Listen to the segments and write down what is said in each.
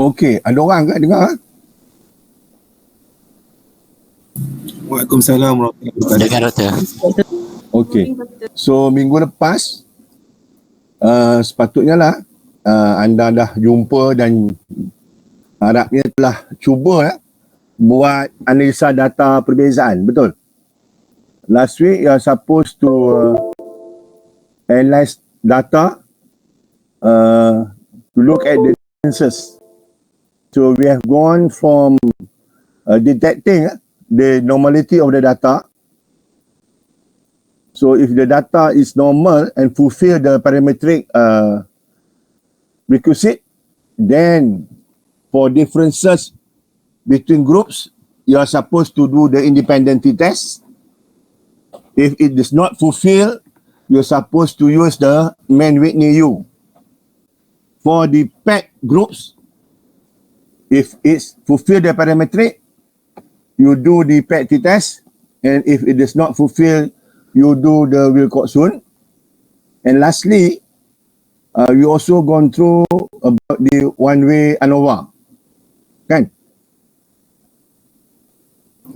Okey, ada orang ke dengar? Waalaikumsalam warahmatullahi wabarakatuh. Dengar doktor. Okey. So minggu lepas sepatutnya lah anda dah jumpa dan harapnya telah cuba buat analisa data perbezaan, betul? Last week you are supposed to analyze data to look at the differences. So we have gone from detecting the normality of the data. So if the data is normal and fulfill the parametric requisite, then for differences between groups, you are supposed to do the independent t-test. If it does not fulfill, you're supposed to use the Mann-Whitney U. For the paired groups, if it's fulfill the parametric, you do the paired t-test, and if it does not fulfill, you do the Wilcoxon. And lastly, you also gone through about the one-way ANOVA, kan?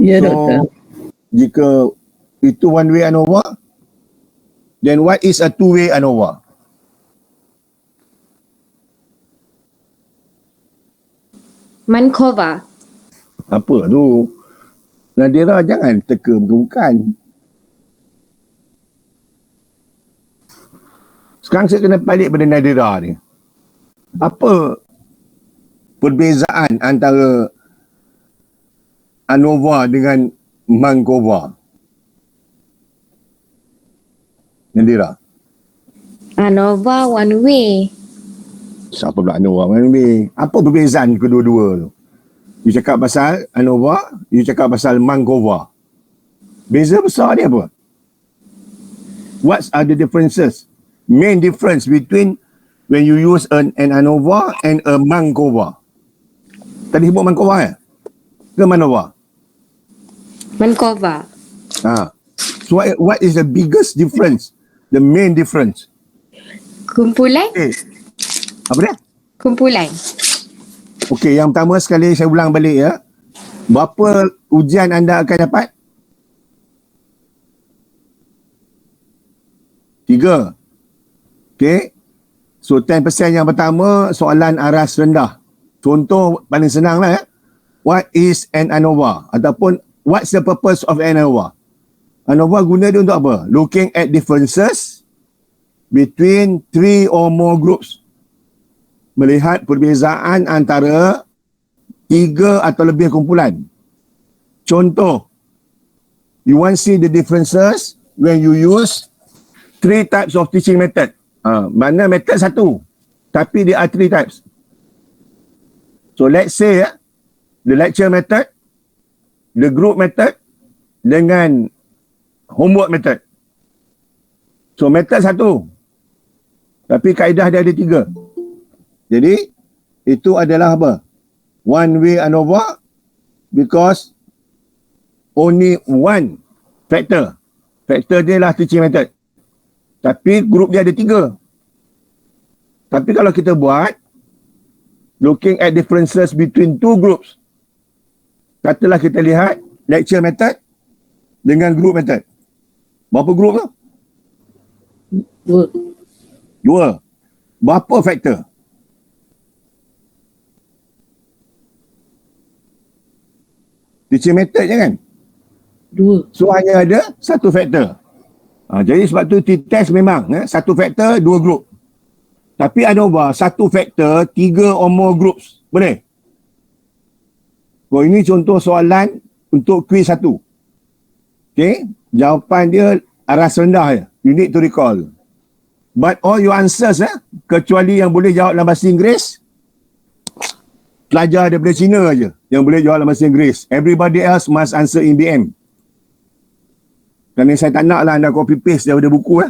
Ya, So, doktor. jika itu one-way ANOVA, then what is a two-way ANOVA? Mankova. Apa tu? Nadira, jangan teka bukan. Sekarang saya kena balik pada Nadira ni. Apa perbezaan antara ANOVA dengan Mankova? Nadira. ANOVA one way. Siapa pula ANOVA one way? Apa perbezaan kedua-dua tu? You cakap pasal ANOVA, you cakap pasal Mankova. Beza besar dia apa? What are the differences? Main difference between when you use an ANOVA and a Mankova. Tadi sebut Mankova ya? Ke Manova? Mankova. So what is the biggest difference? The main difference? Kumpulan. Apa dia? Kumpulan. Okey, yang pertama sekali saya ulang balik ya. Berapa ujian anda akan dapat? 3. Okey. So 10% yang pertama soalan aras rendah. Contoh paling senang lah ya. What is an ANOVA? Ataupun what's the purpose of an ANOVA? ANOVA guna dia untuk apa? Looking at differences between 3 or more groups. Melihat perbezaan antara 3 atau lebih kumpulan. Contoh, you want to see the differences when you use 3 types of teaching method. Mana method satu, tapi there are 3 types. So let's say the lecture method, the group method dengan homework method. So method satu, tapi kaedah dia ada 3. Jadi itu adalah apa? One way ANOVA because only one factor. Factor dia lah teaching method. Tapi grup dia ada 3. Tapi kalau kita buat looking at differences between 2 groups. Katalah kita lihat lecture method dengan group method. Berapa group tu? 2. Berapa factor? Teaching method je kan? 2. So hanya ada 1 factor. Jadi sebab tu t-test memang 1 factor 2 group. Tapi ANOVA 1 factor 3 or more groups. Boleh? Ini contoh soalan untuk kuis 1. Okay? Jawapan dia aras rendah je. You need to recall. But all your answers kecuali yang boleh jawab dalam bahasa Inggeris, pelajar daripada Cina je yang boleh jawab dalam bahasa Inggeris. Everybody else must answer in BM. Kerana saya tak nak lah anda copy paste daripada buku.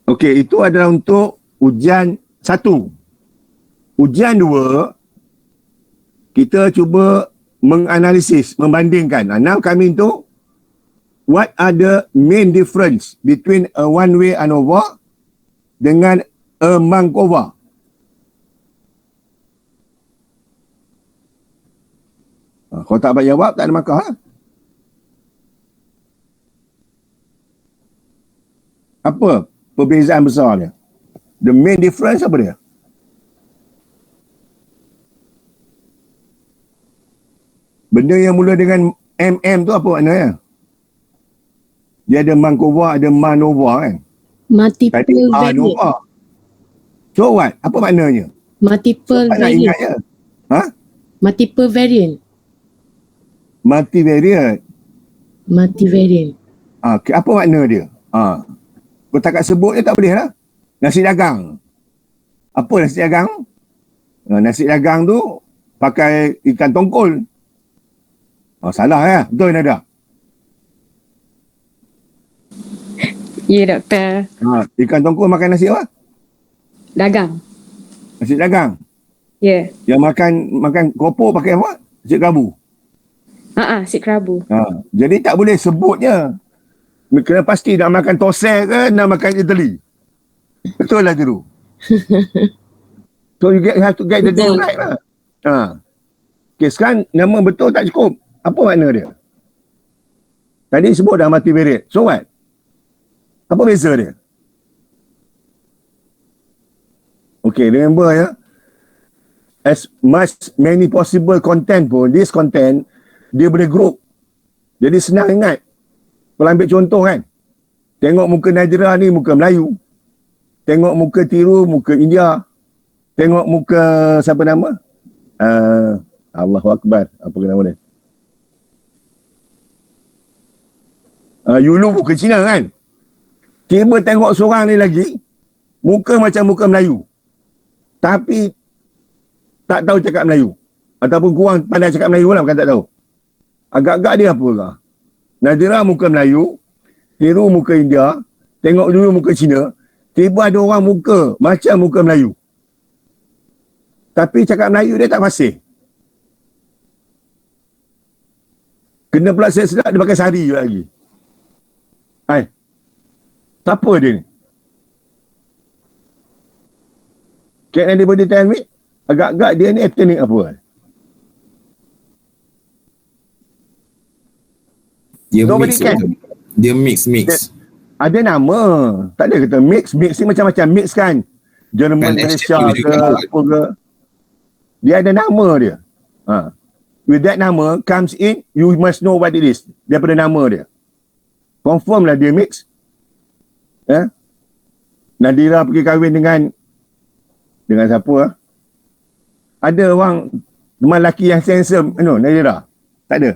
Okey, itu adalah untuk ujian 1. Ujian 2, kita cuba menganalisis, membandingkan. Now kami tu, what are the main difference between a one-way ANOVA dengan a Mankova? Kalau tak dapat jawab, tak ada markah lah. Apa perbezaan besar dia? The main difference apa dia? Benda yang mula dengan MM tu apa maknanya? Dia ada Mankova, ada Manova kan? Multiple Tadi variant. Anova. So what? Apa maknanya? Multiple Tak nak ingat variant. je. Ha? Multiple variant. Multivariate. Multivariant. Okay, apa makna dia? Kau takat sebut dia tak boleh lah. Nasi dagang. Apa nasi dagang? Nasi dagang tu pakai ikan tongkol. Salah ya? Betul Nada? Ya, doktor. Ikan tongkol makan nasi apa? Dagang. Nasi dagang. Ya. Yang makan keropok pakai apa? Nasi kerabu. Si kerabu. Jadi tak boleh sebutnya. Kena pasti nak makan tosek ke nak makan Italy. Betul lah tu. So you have to get the name right lah. Okay, sekarang nama betul tak cukup. Apa makna dia? Tadi sebut dah multivariate. So what? Apa beza dia? Okay, remember ya. As much many possible content pun, this content, dia boleh group. Jadi senang ingat. Kalau ambil contoh kan. Tengok muka Najra ni muka Melayu. Tengok muka Tiru muka India. Tengok muka siapa nama? Allahu Akbar. Apa nama dia? Yulu muka Cina kan. Tiba tengok seorang ni lagi. Muka macam muka Melayu. Tapi tak tahu cakap Melayu. Ataupun kurang pandai cakap Melayu lah, bukan tak tahu. Agak-agak dia apa lah. Nadira muka Melayu, Tiru muka India, tengok dulu muka Cina, tiba ada orang muka macam muka Melayu. Tapi cakap Melayu dia tak fasih. Kena pula sedap dia pakai sari juga lagi. Siapa dia ni? Can anybody tell me? Agak-agak dia ni ethnic apa? Dia Nobody mix. can. Dia mix. Ada nama. Tak ada kata mix. Mix ni macam-macam. Mix kan. Jerman, Kan Malaysia HTV ke juga. apa ke. Dia ada nama dia. With that nama comes in, you must know what it is. Daripada nama dia. Confirm lah dia mix. Nadira pergi kahwin dengan siapa? Ada orang teman lelaki yang handsome, Nadira? Tak ada?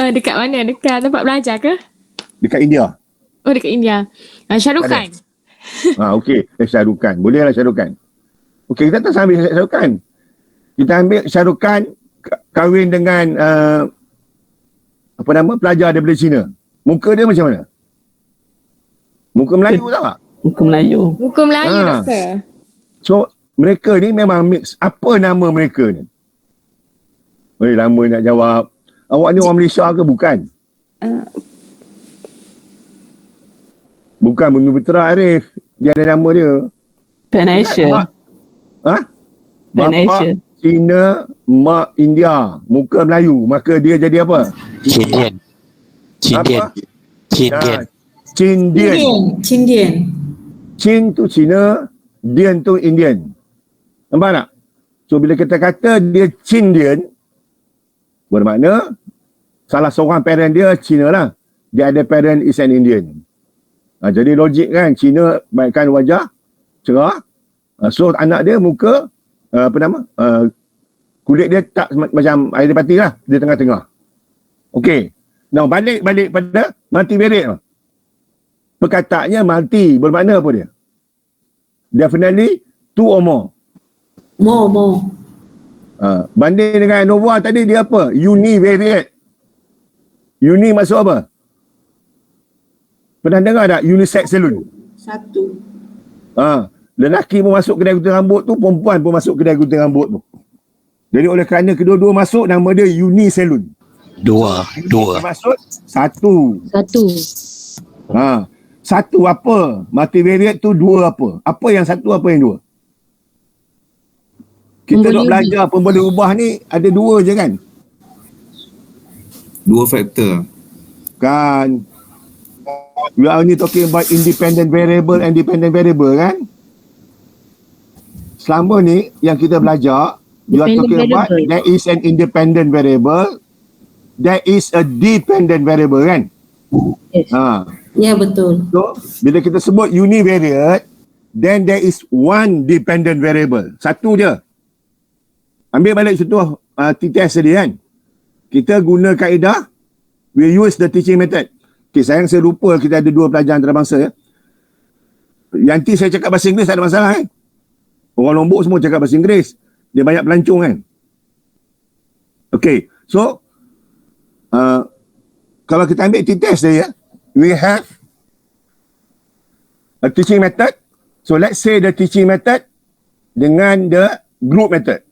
Dekat mana? Dekat tempat belajar ke? Dekat India? Oh, dekat India. Shah Rukh Khan. Okey. Shah Rukh Khan. Boleh lah Shah Rukh Khan. Okey, kita tak ambil Shah Rukh Khan. Kita ambil Shah Rukh Khan kahwin dengan pelajar daripada Cina. Muka dia macam mana? Muka Melayu tak? Muka Melayu. Muka Melayu, doktor. So, mereka ni memang mix. Apa nama mereka ni? Lama nak jawab. Awak ni orang Malaysia ke bukan? Bukan Bumi Putra Arif. Dia ada nama dia. Pan Asia. Pan Asia. Bapa Cina, mak India. Muka Melayu. Maka dia jadi apa? Cindian. Apa? Cindian. Cindian. Cin tu Cina, Dian tu Indian. Nampak tak? So bila kita kata dia Cindian, bermakna salah seorang parent dia Cina lah. Dia ada parent is an Indian. Jadi logik kan, Cina baikkan wajah cerah. So anak dia muka kulit dia tak macam air pati lah, dia tengah-tengah. Okey. Now balik pada multivariate. Perkataannya multi bermakna apa dia? Definitely two or more. More. Banding dengan ANOVA tadi dia apa? Univariate. Uni maksud apa? Pernah dengar tak unisex salon? Satu. Lelaki pun masuk kedai gunting rambut tu, perempuan pun masuk kedai gunting rambut tu. Jadi oleh kerana kedua-dua masuk, nama dia uni salon. Dua. Maksud satu. Satu apa? Multivariate tu dua apa? Apa yang satu, apa yang dua? Kita Boleh nak belajar pun boleh ubah ni ada dua je kan? Dua faktor. Kan. We are only talking about independent variable and dependent variable kan? Selama ni yang kita belajar, you are talking about there is an independent variable, there is a dependent variable kan? Yes. Ya, betul. So, bila kita sebut univariate, then there is one dependent variable. Satu je. Ambil balik contoh TTS tadi kan. Kita guna kaedah, we use the teaching method. Okay, sayang saya lupa kita ada dua pelajaran antarabangsa ya. Yanti saya cakap bahasa Inggeris tak ada masalah kan. Orang Lombok semua cakap bahasa Inggeris. Dia banyak pelancong kan. Okay, so kalau kita ambil TTS tadi ya, we have a teaching method. So let's say the teaching method dengan the group method.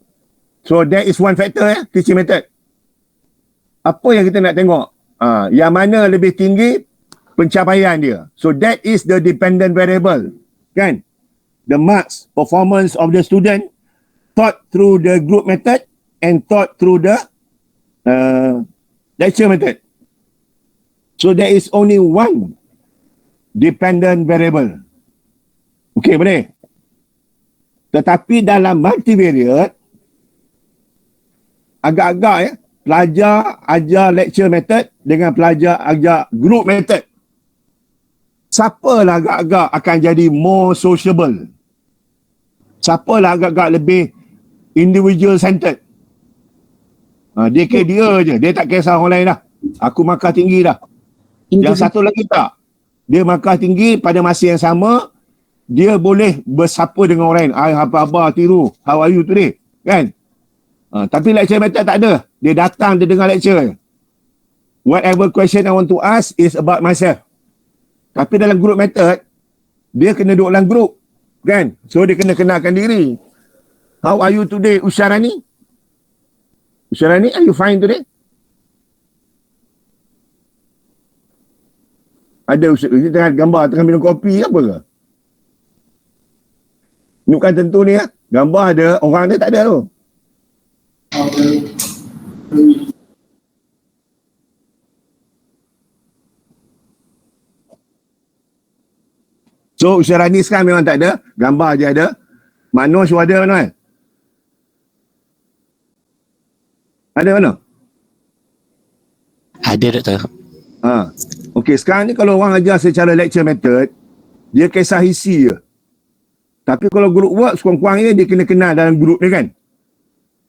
So there is one factor ya, teaching method. Apa yang kita nak tengok? Yang mana lebih tinggi pencapaian dia. So that is the dependent variable. Kan? The marks, performance of the student taught through the group method and taught through the lecture method. So there is only one dependent variable. Okay, boleh? Tetapi dalam multivariate, agak-agak ya, pelajar ajar lecture method dengan pelajar ajar group method. Siapalah agak-agak akan jadi more sociable? Siapalah agak-agak lebih individual centered? Dia kira dia je. Dia tak kisah orang lain dah. Aku markah tinggi dah. Yang satu lagi tak. Dia markah tinggi pada masa yang sama, dia boleh bersapa dengan orang lain. Apa khabar tiru? How are you today? Kan? Tapi lecture method tak ada. Dia datang, dia dengar lecture. Whatever question I want to ask is about myself. Tapi dalam group method, dia kena duduk dalam group. Kan? So dia kena kenalkan diri. How are you today, Usharani? Usharani, are you fine today? Ada Usharani tengah gambar, tengah minum kopi ke apa ke? Ini bukan tentu ni ya. Gambar ada, orang dia tak ada tu. So Usharani sekarang memang tak ada. Gambar je ada. Manoj ada mana? Ada mana? Ada doktor. Okey, sekarang ni kalau orang ajar secara lecture method, dia kisah isi je. Tapi kalau group work, sekurang-kurangnya dia kena kenal dalam group ni kan.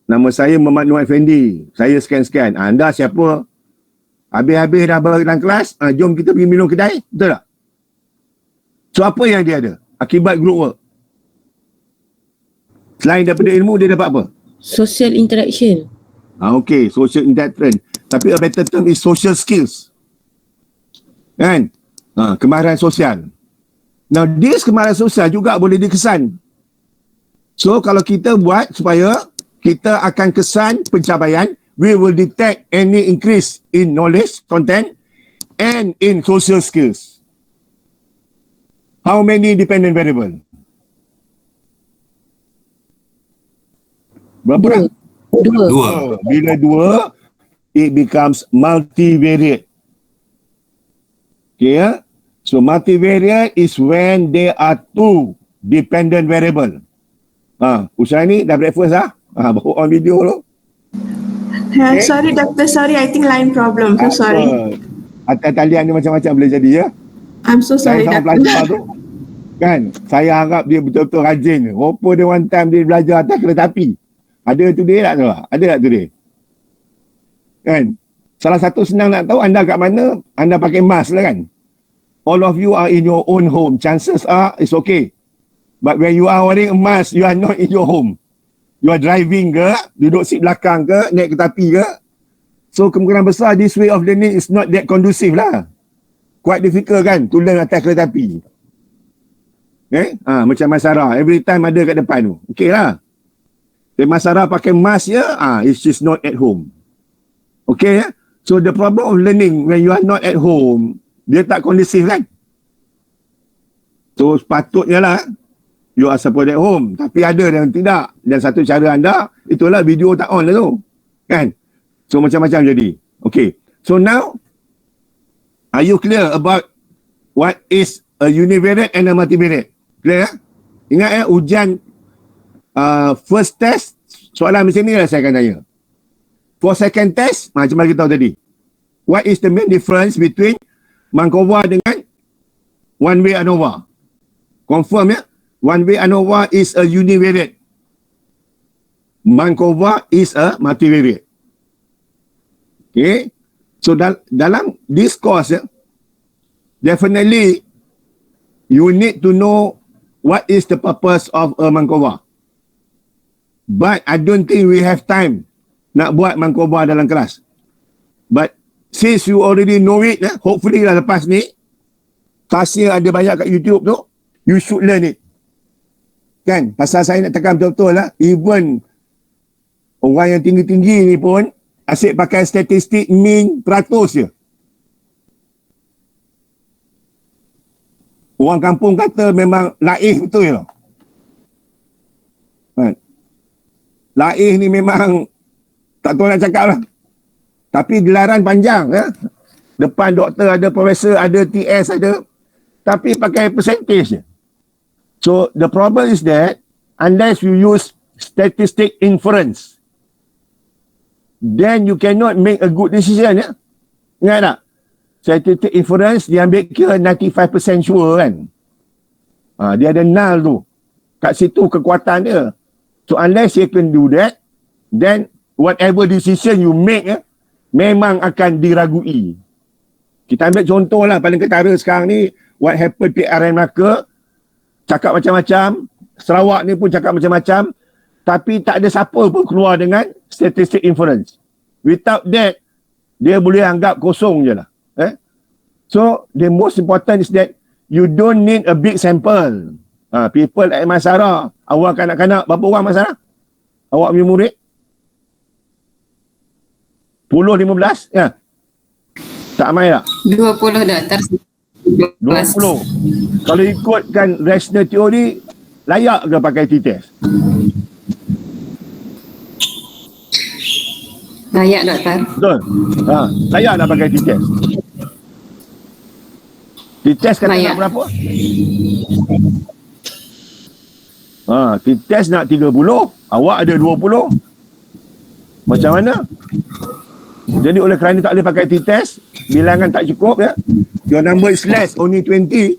Nama saya Muhammad Nur Effendi. Saya sekian-sekian. Anda siapa? Habis-habis dah dalam kelas, jom kita pergi minum kedai. Betul tak? So apa yang dia ada? Akibat group work. Selain daripada ilmu, dia dapat apa? Social interaction. Okay, social interaction. Tapi a better term is social skills. Kan? Kemahiran sosial. Now, this kemahiran sosial juga boleh dikesan. So, kalau kita buat supaya kita akan kesan pencapaian, we will detect any increase in knowledge, content, and in social skills. How many dependent variable? Berapa? Dua. Bila dua, it becomes multivariate. Okay, ya? So multivariate is when there are two dependent variable. Usha ni dah breakfast bawa on video lo. Yeah, sorry doctor, sorry, I think line problem. So sorry. Atas talian ni macam-macam boleh jadi ya. I'm so sorry Saya sama doctor. pelajar tu. Kan, saya harap dia betul-betul rajin. Rupa dia one time dia belajar atas kereta api. Ada today tak tu? Ada tak today? Kan? Salah satu senang nak tahu anda kat mana, anda pakai mask lah kan? All of you are in your own home. Chances are it's okay. But when you are wearing a mask, you are not in your home. You are driving ke, duduk seat belakang ke, naik kereta api ke. So kemungkinan besar this way of learning is not that conducive lah. Quite difficult kan to learn atas kereta api. Okay? Macam Mas Sarah, every time ada kat depan tu. Okay lah. Tapi Mas Sarah pakai mask je, she's not at home. Okay ya? So the problem of learning when you are not at home, dia tak kondusif kan? So sepatutnya lah, you are supposed at home. Tapi ada yang tidak. Dan satu cara anda, itulah video tak on lah tu. Kan? So macam-macam jadi. Okay. So now, are you clear about what is a univariate and a multivariate? Clear? Ingat ujian first test, soalan macam ni lah saya akan tanya. For second test, macam mana kita tahu tadi. What is the main difference between Markova dengan one-way ANOVA? Confirm ya? One-way ANOVA is a univariate. Markova is a multivariate. Okay? So dalam this course, definitely you need to know what is the purpose of a Markova. But I don't think we have time nak buat Markova dalam kelas. But since you already know it, hopefully lah lepas ni, tasnya ada banyak kat YouTube tu, you should learn it. Kan? Pasal saya nak tekan betul-betul lah, even orang yang tinggi-tinggi ni pun asyik pakai statistik mean peratus je. Orang kampung kata memang laih betul je. Kan? Laih ni memang tak tahu nak cakap lah. Tapi gelaran panjang. Depan doktor ada, profesor ada, TS ada. Tapi pakai percentage je. So the problem is that unless you use statistic inference, then you cannot make a good decision. Ingat tak? Statistic inference dia ambil kira 95% sure kan. Dia ada null tu. Kat situ kekuatan dia. So unless you can do that, then whatever decision you make memang akan diragui. Kita ambil contoh lah paling ketara sekarang ni, what happened PRN Melaka, cakap macam-macam, Sarawak ni pun cakap macam-macam, tapi tak ada siapa pun keluar dengan statistic inference. Without that, dia boleh anggap kosong je lah. So, the most important is that you don't need a big sample. People at Masara, awak kanak-kanak, berapa orang Masara? Awak punya murid? 10-15? Ya. Tak main tak? 20 dah atas. 20. Kalau ikutkan rational theory, layak ke pakai t-test? Layak doktor. Betul? Layak nak pakai t-test? T-test kata nak berapa? T-test nak 30, awak ada 20. Macam mana? Jadi oleh kerana tak boleh pakai t-test, bilangan tak cukup ya. Your number is less, only 20.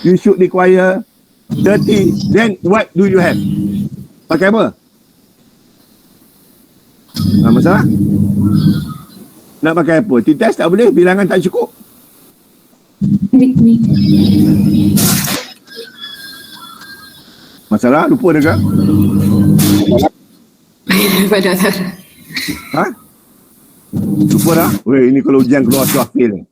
You should require 30. Then what do you have? Pakai apa? Masalah? Nak pakai apa? T-test tak boleh, bilangan tak cukup. Masalah? Lupa dah ke? Lupa dah? Weh, ini kalau ujian keluar sudah fail.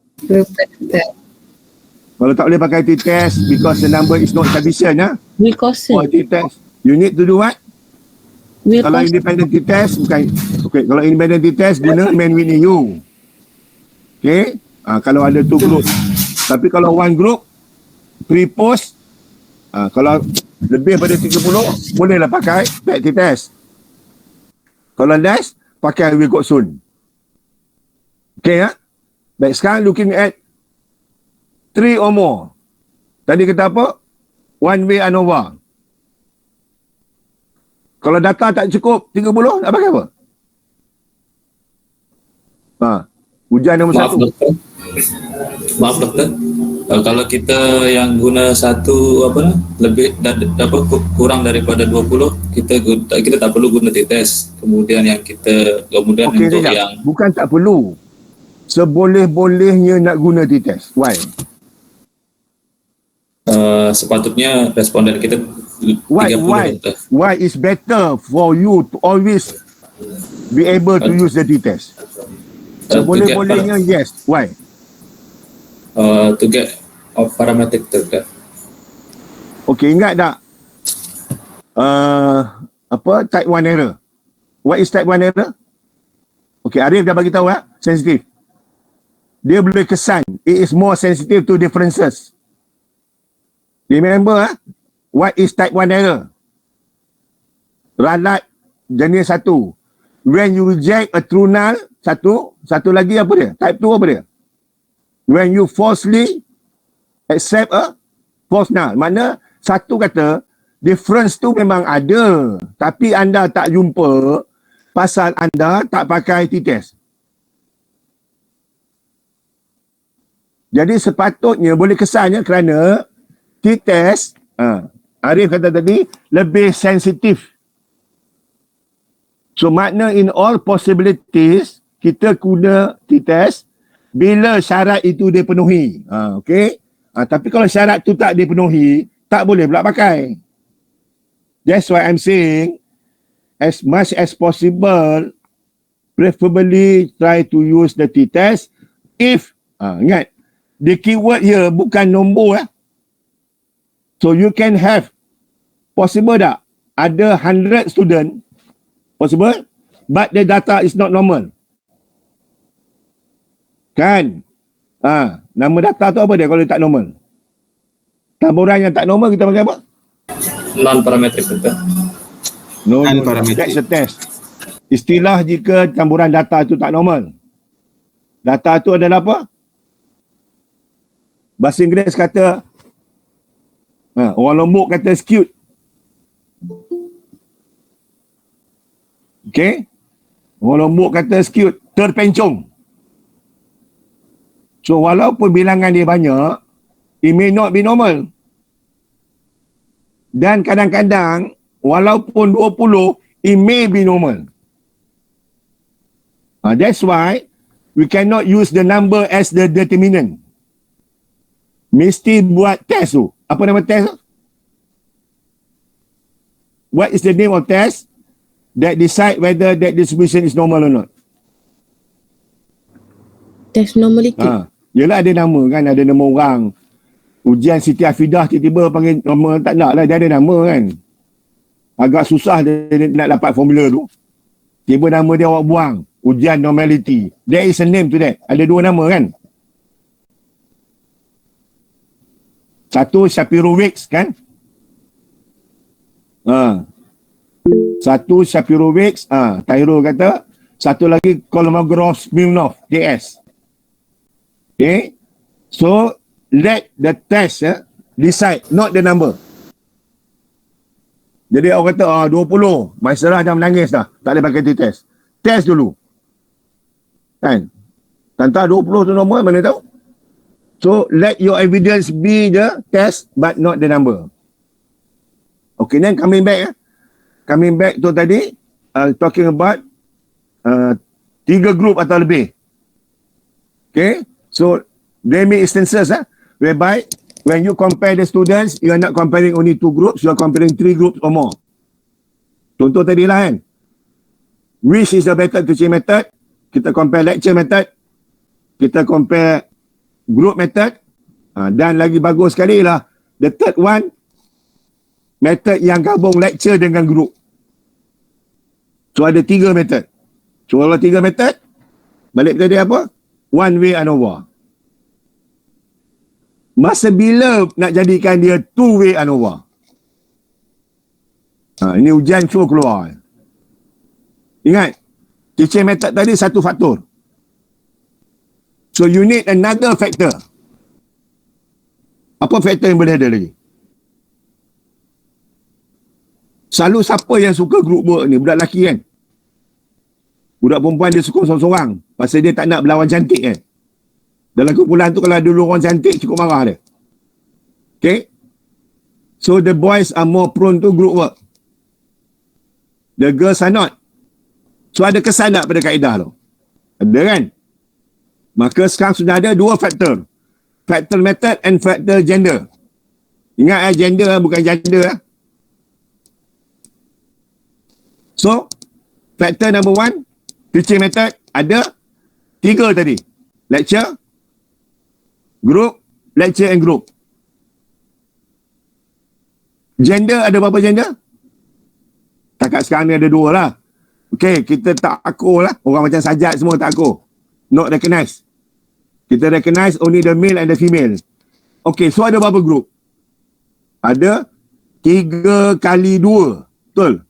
Kalau tak boleh pakai t-test because the number is not sufficient Wilcoxon. for t-test, you need to do what? Kalau independent t-test bukan. Okay, kalau independent t-test guna main Whitney U. Okay? Kalau ada 2 group. Tapi kalau 1 group pre-post, kalau lebih pada 30 bolehlah pakai back t-test. Kalau less pakai Wilcoxon. Okay ya? Baik, sekarang looking at 3 or more. Tadi kata apa? One-way ANOVA. Kalau data tak cukup 30, nak pakai apa? Ujian nombor 1. Maaf doktor. Kalau kita yang guna satu lebih kurang daripada 20, kita tak perlu guna t-test. Kemudian Okay, untuk yang bukan tak perlu. Seboleh-bolehnya nak guna t-test. Why? Sepatutnya responden kita 30 doktor. Why is better for you to always be able to use the t-test? Seboleh-bolehnya yes. Why? To get parametric doktor. Okay, ingat tak? Type 1 error. What is type 1 error? Okay, Arif dah bagi tahu sensitif. Dia boleh kesan. It is more sensitive to differences. Remember What is type 1 error? Ralat jenis 1. When you reject a true null, satu lagi apa dia? Type 2 apa dia? When you falsely accept a false null. Makna satu kata, difference tu memang ada, tapi anda tak jumpa pasal anda tak pakai t-test. Jadi sepatutnya boleh kesannya kerana t-test, Arif kata tadi, lebih sensitif. So makna in all possibilities, kita guna t-test bila syarat itu dipenuhi. Okay? Tapi kalau syarat tu tak dipenuhi, tak boleh pula pakai. That's why I'm saying, as much as possible, preferably try to use the t-test if, ingat, the keyword here bukan nombor. So you can have, possible tak? Ada 100 student, possible, but the data is not normal. Kan? Nama data tu apa dia kalau dia tak normal? Taburan yang tak normal kita panggil apa? Non-parametric betul. No, Non-parametric. that's a test. Istilah jika campuran data itu tak normal. Data itu adalah apa? Bahasa Inggeris kata, orang Lombok kata skewed. Okay? Orang Lombok kata skewed, terpencung. So walaupun bilangan dia banyak, it may not be normal. Dan kadang-kadang, walaupun 20, it may be normal. That's why we cannot use the number as the determinant. Mesti buat test tu. Apa nama test tu? What is the name of test that decide whether that distribution is normal or not? Test normality. Yelah ada nama kan, ada nama orang. Ujian Siti Afidah tiba-tiba panggil nama, tak nak lah, dia ada nama kan. Agak susah dia nak dapat formula tu. Tiba nama dia awak buang. Ujian normality. There is a name to that. Ada dua nama kan. Satu Shapiro-Wilks kan. Satu Shapiro-Wilks. Tahirul kata. Satu lagi Kolmogorov-Smirnov. DS. Okay. So, let the test decide, not the number. Jadi orang kata, 20. Maisarah dah menangis dah. Tak boleh pakai t-test. Test dulu. Kan? Tentang 20 tu nombor, mana tahu? So, let your evidence be the test, but not the number. Okay, then coming back. Coming back tu tadi, talking about 3 group atau lebih. Okay? So, there may instances whereby when you compare the students, you are not comparing only 2 groups, you are comparing 3 groups or more. Contoh tadi lah kan. Which is the better teaching method? Kita compare lecture method. Kita compare group method. Dan lagi bagus sekali lah, the third one, method yang gabung lecture dengan group. So ada 3 method. So kalau 3 method, balik tadi apa? One way ANOVA. Masa bila nak jadikan dia two way ANOVA? Ini ujian suruh keluar. Ingat, teaching method tadi satu faktor. So you need another factor. Apa faktor yang boleh ada lagi? Selalu siapa yang suka group work ni? Budak lelaki kan? Budak perempuan dia suka sorang-sorang. Pasal dia tak nak berlawan cantik kan? Dalam kumpulan tu kalau ada orang cantik cukup marah dia. Okay? So the boys are more prone to group work. The girls are not. So ada kesan tak pada kaedah tu? Ada kan? Maka sekarang sudah ada 2 faktor. Factor method and factor gender. Ingat gender bukan gender. So, factor number 1, teaching method ada 3 tadi. Lecture, group, lecture and group. Gender ada berapa gender? Takat sekarang ni ada 2 lah. Okay, kita tak akur lah. Orang macam Sajat semua tak akur. Not recognize. Kita recognize only the male and the female. Okay, so ada berapa group? Ada 3 kali 2. Betul?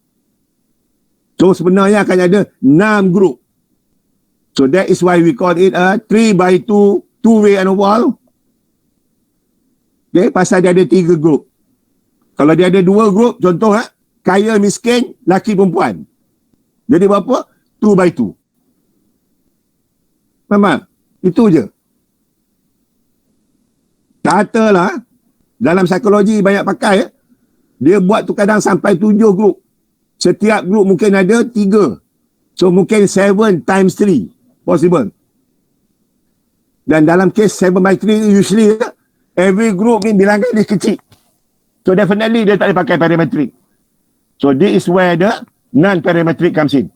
So sebenarnya akan ada 6 group. So that is why we call it a 3/2 two-way ANOVA. Okay, pasal dia ada 3 group. Kalau dia ada 2 group, contoh kaya miskin, laki perempuan. Jadi berapa? 2/2. Faham? Itu je. Katalah dalam psikologi banyak pakai dia buat tu kadang sampai 7 group. Setiap group mungkin ada 3. So mungkin 7 times 3 possible. Dan dalam kes 7/3 usually every group ni bilangan dia kecil. So definitely dia tak boleh pakai parametric. So this is where the non-parametric comes in.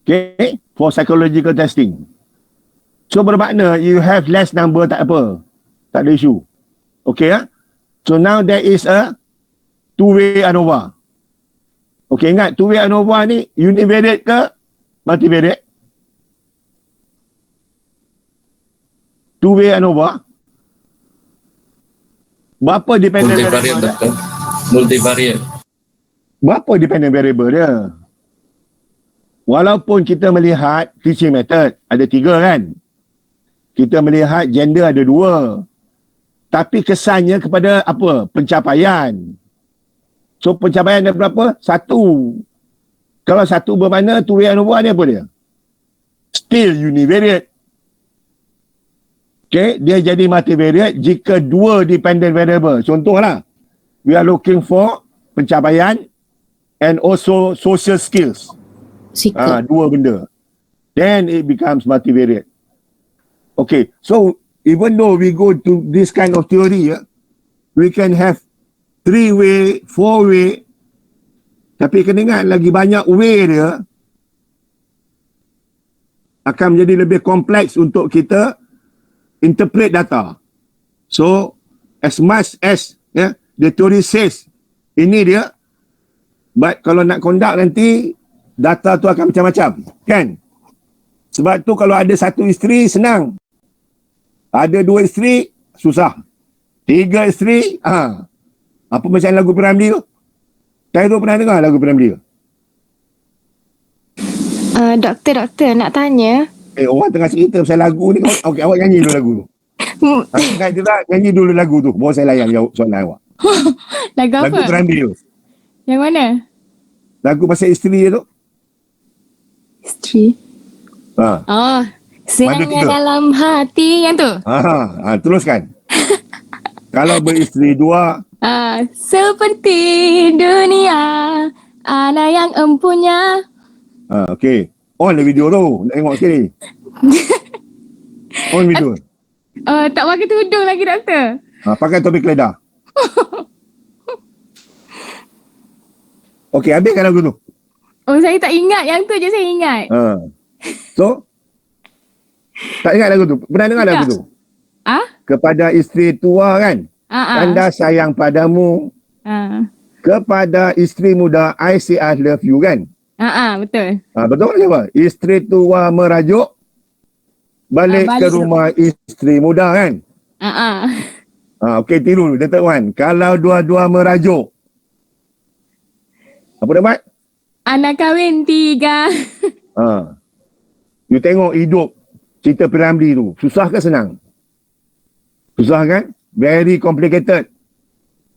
Okay, for psychological testing. So bermakna you have less number tak apa. Tak ada isu. Okay So now there is a two-way ANOVA. Okay, ingat two-way ANOVA ni univariate ke multivariate? Two-way ANOVA. Berapa dependent Multivariate, variable dia? doktor. Multivariate. Berapa dependent variable dia? Walaupun kita melihat teaching method ada 3 kan? Kita melihat gender ada 2. Tapi kesannya kepada apa? Pencapaian. So pencapaian ada berapa? 1. Kalau 1 bermakna two-way ANOVA ni apa dia? Still univariate. Okay, dia jadi multivariate jika 2 dependent variable. Contohlah, we are looking for pencapaian and also social skills. Sikap. 2 benda. Then it becomes multivariate. Okay, so even though we go to this kind of theory, we can have 3-way, 4-way. Tapi kena ingat lagi banyak way dia akan menjadi lebih kompleks untuk kita interpret data. So, as much as the theory says ini dia, but kalau nak conduct nanti data tu akan macam-macam, kan? Sebab tu kalau ada 1 isteri senang. Ada 2 isteri susah. 3 isteri apa macam lagu Piramli tu? Saya tu pernah dengar lagu Piramli tu? Doktor nak tanya. Orang tengah cerita pasal lagu ni. Okey, awak nyanyi dulu lagu tu. Kan tidak nyanyi dulu lagu tu. Bawa saya layan jawab soalan awak. Lagu apa? Lagu Piramli tu. Yang mana? Lagu pasal isteri tu. Isteri. Oh, senangnya tiga? dalam hati yang tu. Teruskan. Kalau beristeri 2, Seperti dunia ada yang empunya. okey. On the video tu. Nak tengok sekali. On video. Tak pakai tudung lagi, doktor. Pakai topik keledar. Okey, habiskan lagu tu. Oh, saya tak ingat. Yang tu je saya ingat. So, tak ingat lagu tu? Pernah dengar lagu tu? Kepada isteri tua kan? Anda sayang padamu. Kepada isteri muda, I say I love you kan? Betul. Betul ke apa? Isteri tua merajuk, balik ke rumah isteri muda kan? Okey, tiru. The third one. Kalau dua-dua merajuk. Apa dapat? Anak kahwin 3. You tengok hidup cerita Piramli tu. Susah ke senang? Susah kan? Very complicated.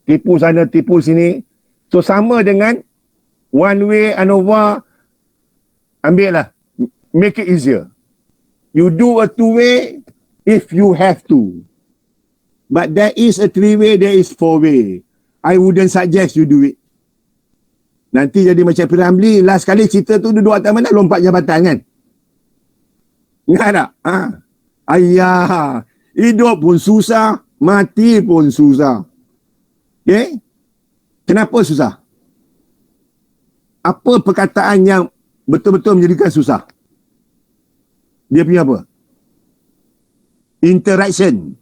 Tipu sana, tipu sini. So sama dengan one way ANOVA, ambil lah. Make it easier. You do a 2-way if you have to. But there is a 3-way, there is 4-way. I wouldn't suggest you do it. Nanti jadi macam Piramli. Last kali cerita tu duduk atas mana lompat jabatan kan? Ingat tak? Ayah. Hidup pun susah. Mati pun susah. Okay? Kenapa susah? Apa perkataan yang betul-betul menjadikan susah? Dia punya apa? Interaction.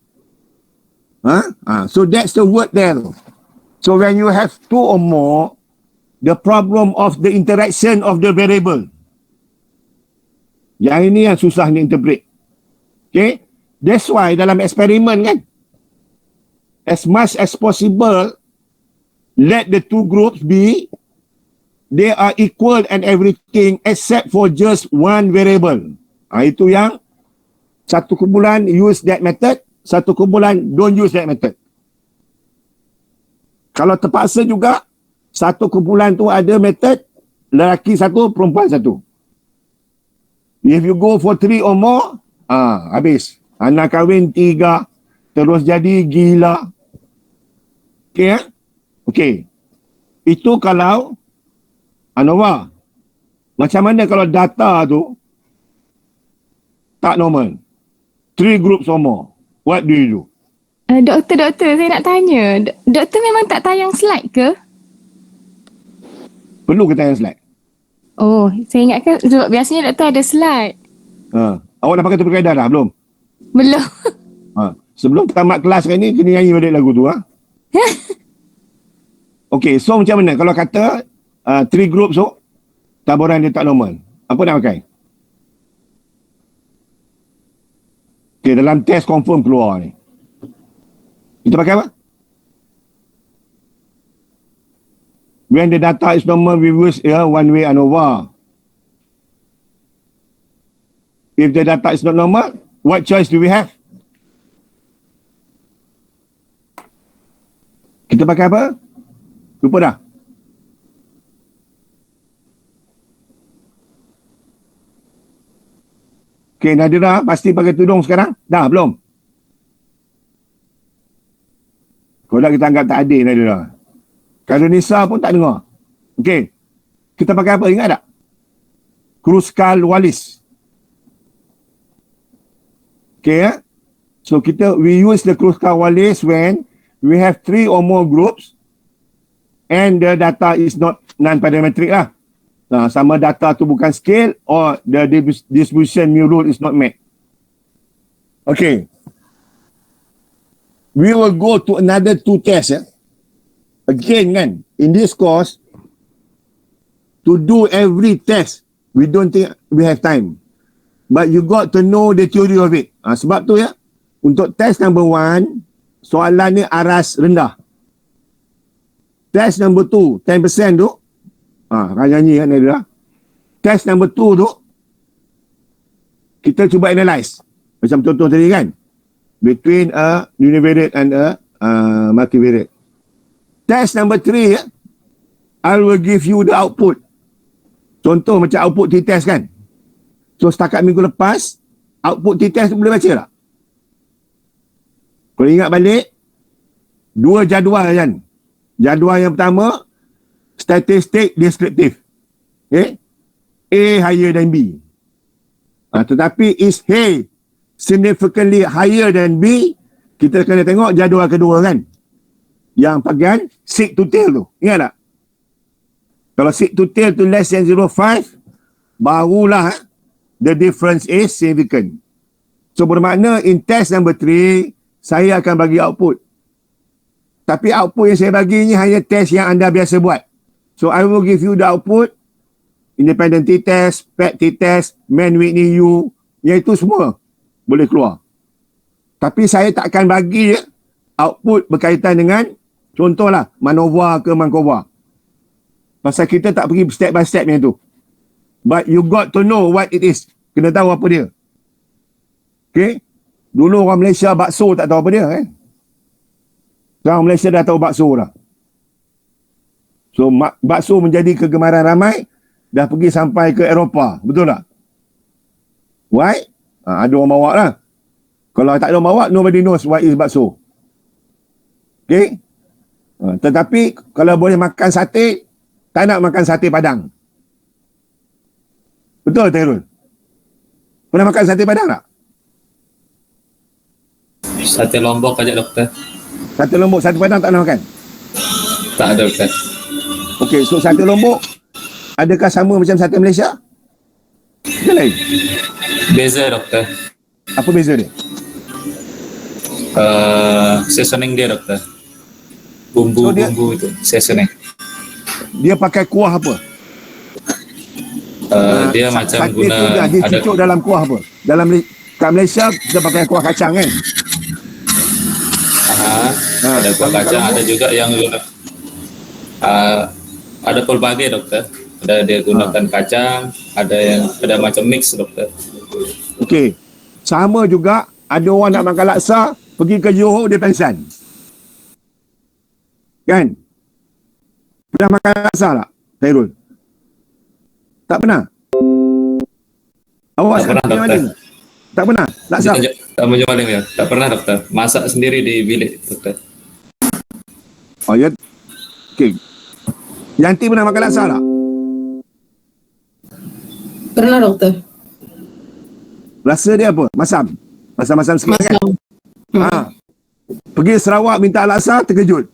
So that's the word there. So when you have 2 or more, the problem of the interaction of the variable. Yang ini yang susah ni interpret. Okay? That's why dalam eksperimen kan, as much as possible, let the two groups be, they are equal and everything except for just one variable. Itu yang satu kumpulan use that method, satu kumpulan don't use that method. Kalau terpaksa juga, satu kumpulan tu ada method, lelaki satu, perempuan satu. If you go for 3 or more, habis. Anak kahwin 3, terus jadi gila. Okay, ya? Okay. Itu kalau ANOVA. Macam mana kalau data tu tak normal? 3 groups or more. What do you do? Doktor, saya nak tanya. Doktor memang tak tayang slide ke? Perlu kita tayang slide? Oh, saya ingatkan sebab biasanya doktor ada slide. Awak dah pakai tu berkaedah dah? Belum? Belum. Sebelum tamat kelas hari ni, kena nyanyi balik lagu tu. Okay, so macam mana? Kalau kata 3 groups tu, taburan dia tak normal. Apa nak pakai? Okay, dalam test confirm keluar ni. Kita pakai apa? When the data is normal, we use one way ANOVA. If the data is not normal, what choice do we have? Kita pakai apa? Lupa dah. Okay, Nadira pasti pakai tudung sekarang? Dah, belum? Kalau dah kita anggap tak adil, Nadira. Kalau Nisa pun tak dengar. Okay. Kita pakai apa? Ingat tak? Kruskal Wallis. Okay, ya? So, we use the Kruskal Wallis when we have 3 or more groups and the data is not non-parametric lah. Sama data tu bukan scale or the distribution mu rule is not met. Okay. We will go to another 2 tests. Again kan, in this course, to do every test, we don't think we have time. But you got to know the theory of it. Sebab tu ya, untuk test number 1, soalan ni aras rendah. Test number 2, 10% tu, kan nyanyi kan dia. Test number 2 tu, kita cuba analyse. Macam contoh tadi kan, between a univariate and a multivariate. Test number 3, I will give you the output. Contoh macam output t-test kan. So setakat minggu lepas, output t-test boleh baca tak? Kalau ingat balik, 2 jadual kan. Jadual yang pertama, statistik deskriptif. Okay? A higher than B. Tetapi is A significantly higher than B, kita kena tengok jadual kedua kan. Yang bagian seek to tail tu. Ingat tak? Kalau seek to tail tu less than 0.5, barulah the difference is significant. So bermakna in test number 3, saya akan bagi output. Tapi output yang saya bagi ni hanya test yang anda biasa buat. So I will give you the output, independent t-test, PET t-test, Mann-Whitney U, yang itu semua boleh keluar. Tapi saya tak akan bagi output berkaitan dengan, contohlah, MANOVA ke MANCOVA. Pasal kita tak pergi step by step yang tu. But you got to know what it is. Kena tahu apa dia. Okay? Dulu orang Malaysia bakso tak tahu apa dia kan. Orang Malaysia dah tahu bakso dah. So bakso menjadi kegemaran ramai, dah pergi sampai ke Eropah. Betul tak? Why? Ada orang bawa lah. Kalau tak ada orang bawa, nobody knows what is bakso. Okay? Tetapi kalau boleh makan sate, tak nak makan sate Padang. Betul tak, Irul? Pernah makan sate Padang tak? Sate Lombok aja doktor. Sate Lombok, sate Padang tak nak makan? Tak ada doktor. Okey, so sate Lombok adakah sama macam sate Malaysia? Ke lain? Beza doktor. Apa beza dia? Seasoning dia doktor. Bumbu-bumbu itu seasoning. Dia pakai kuah apa? Dia macam sate guna tu dia ada cucuk dalam kuah apa? Kat Malaysia kita pakai kuah kacang kan? ada kuah kacang, ada juga yang Ada pelbagai doktor. Ada dia gunakan kacang, ada macam mix doktor. Okey. Sama juga ada orang nak makan laksa, pergi ke Johor dia pengsan. Kan? Pernah makan laksa tak, Khairul? Tak pernah? Awak Tak pernah, macam doktor. mana? Tak pernah? Laksa? Macam mana ya? Tak pernah doktor. Masak sendiri di bilik doktor. Oh ya. Okey. Yanti pernah makan laksa tak? Pernah doktor. Rasa dia apa? Masam? Masam-masam sikit kan? Masam. Ha. Pergi Sarawak minta laksa, terkejut.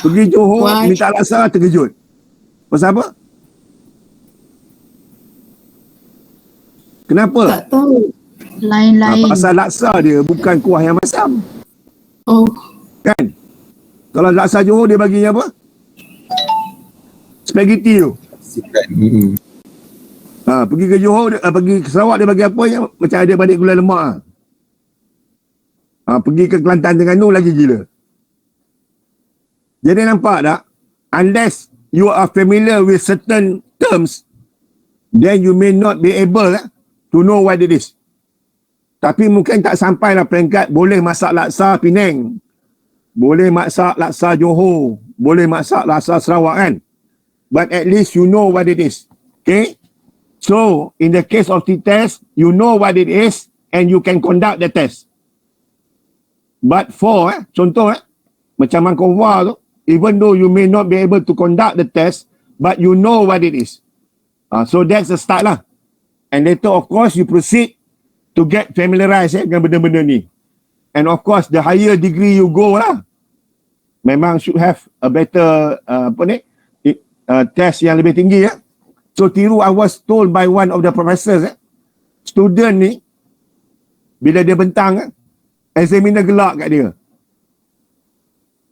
Pergi Johor Why? minta laksa, terkejut. Pasal apa? Kenapa? Tak tahu. Lain-lain. Pasal laksa dia bukan kuah yang masam. Oh, Kan? Kalau laksa Johor dia bagi apa? Spaghetti tu. Pergi ke Johor, pergi ke Sarawak dia bagi apa yang macam ada balik gula lemak. Pergi ke Kelantan Terengganu lagi gila. Jadi nampak tak? Unless you are familiar with certain terms, then you may not be able to know what it is. Tapi mungkin tak sampai lah peringkat boleh masak laksa Penang, boleh masak laksa Johor, boleh masak laksa Sarawak kan. But at least you know what it is. Okay? So, in the case of T-test, you know what it is and you can conduct the test. But for, contoh macam Mangkova tu, even though you may not be able to conduct the test, but you know what it is. So that's the start lah. And later of course you proceed to get familiarized dengan benda-benda ni. And of course the higher degree you go lah, memang should have a better test yang lebih tinggi ya. So tiru, I was told by one of the professors, student ni bila dia bentang, examiner gelak kat dia.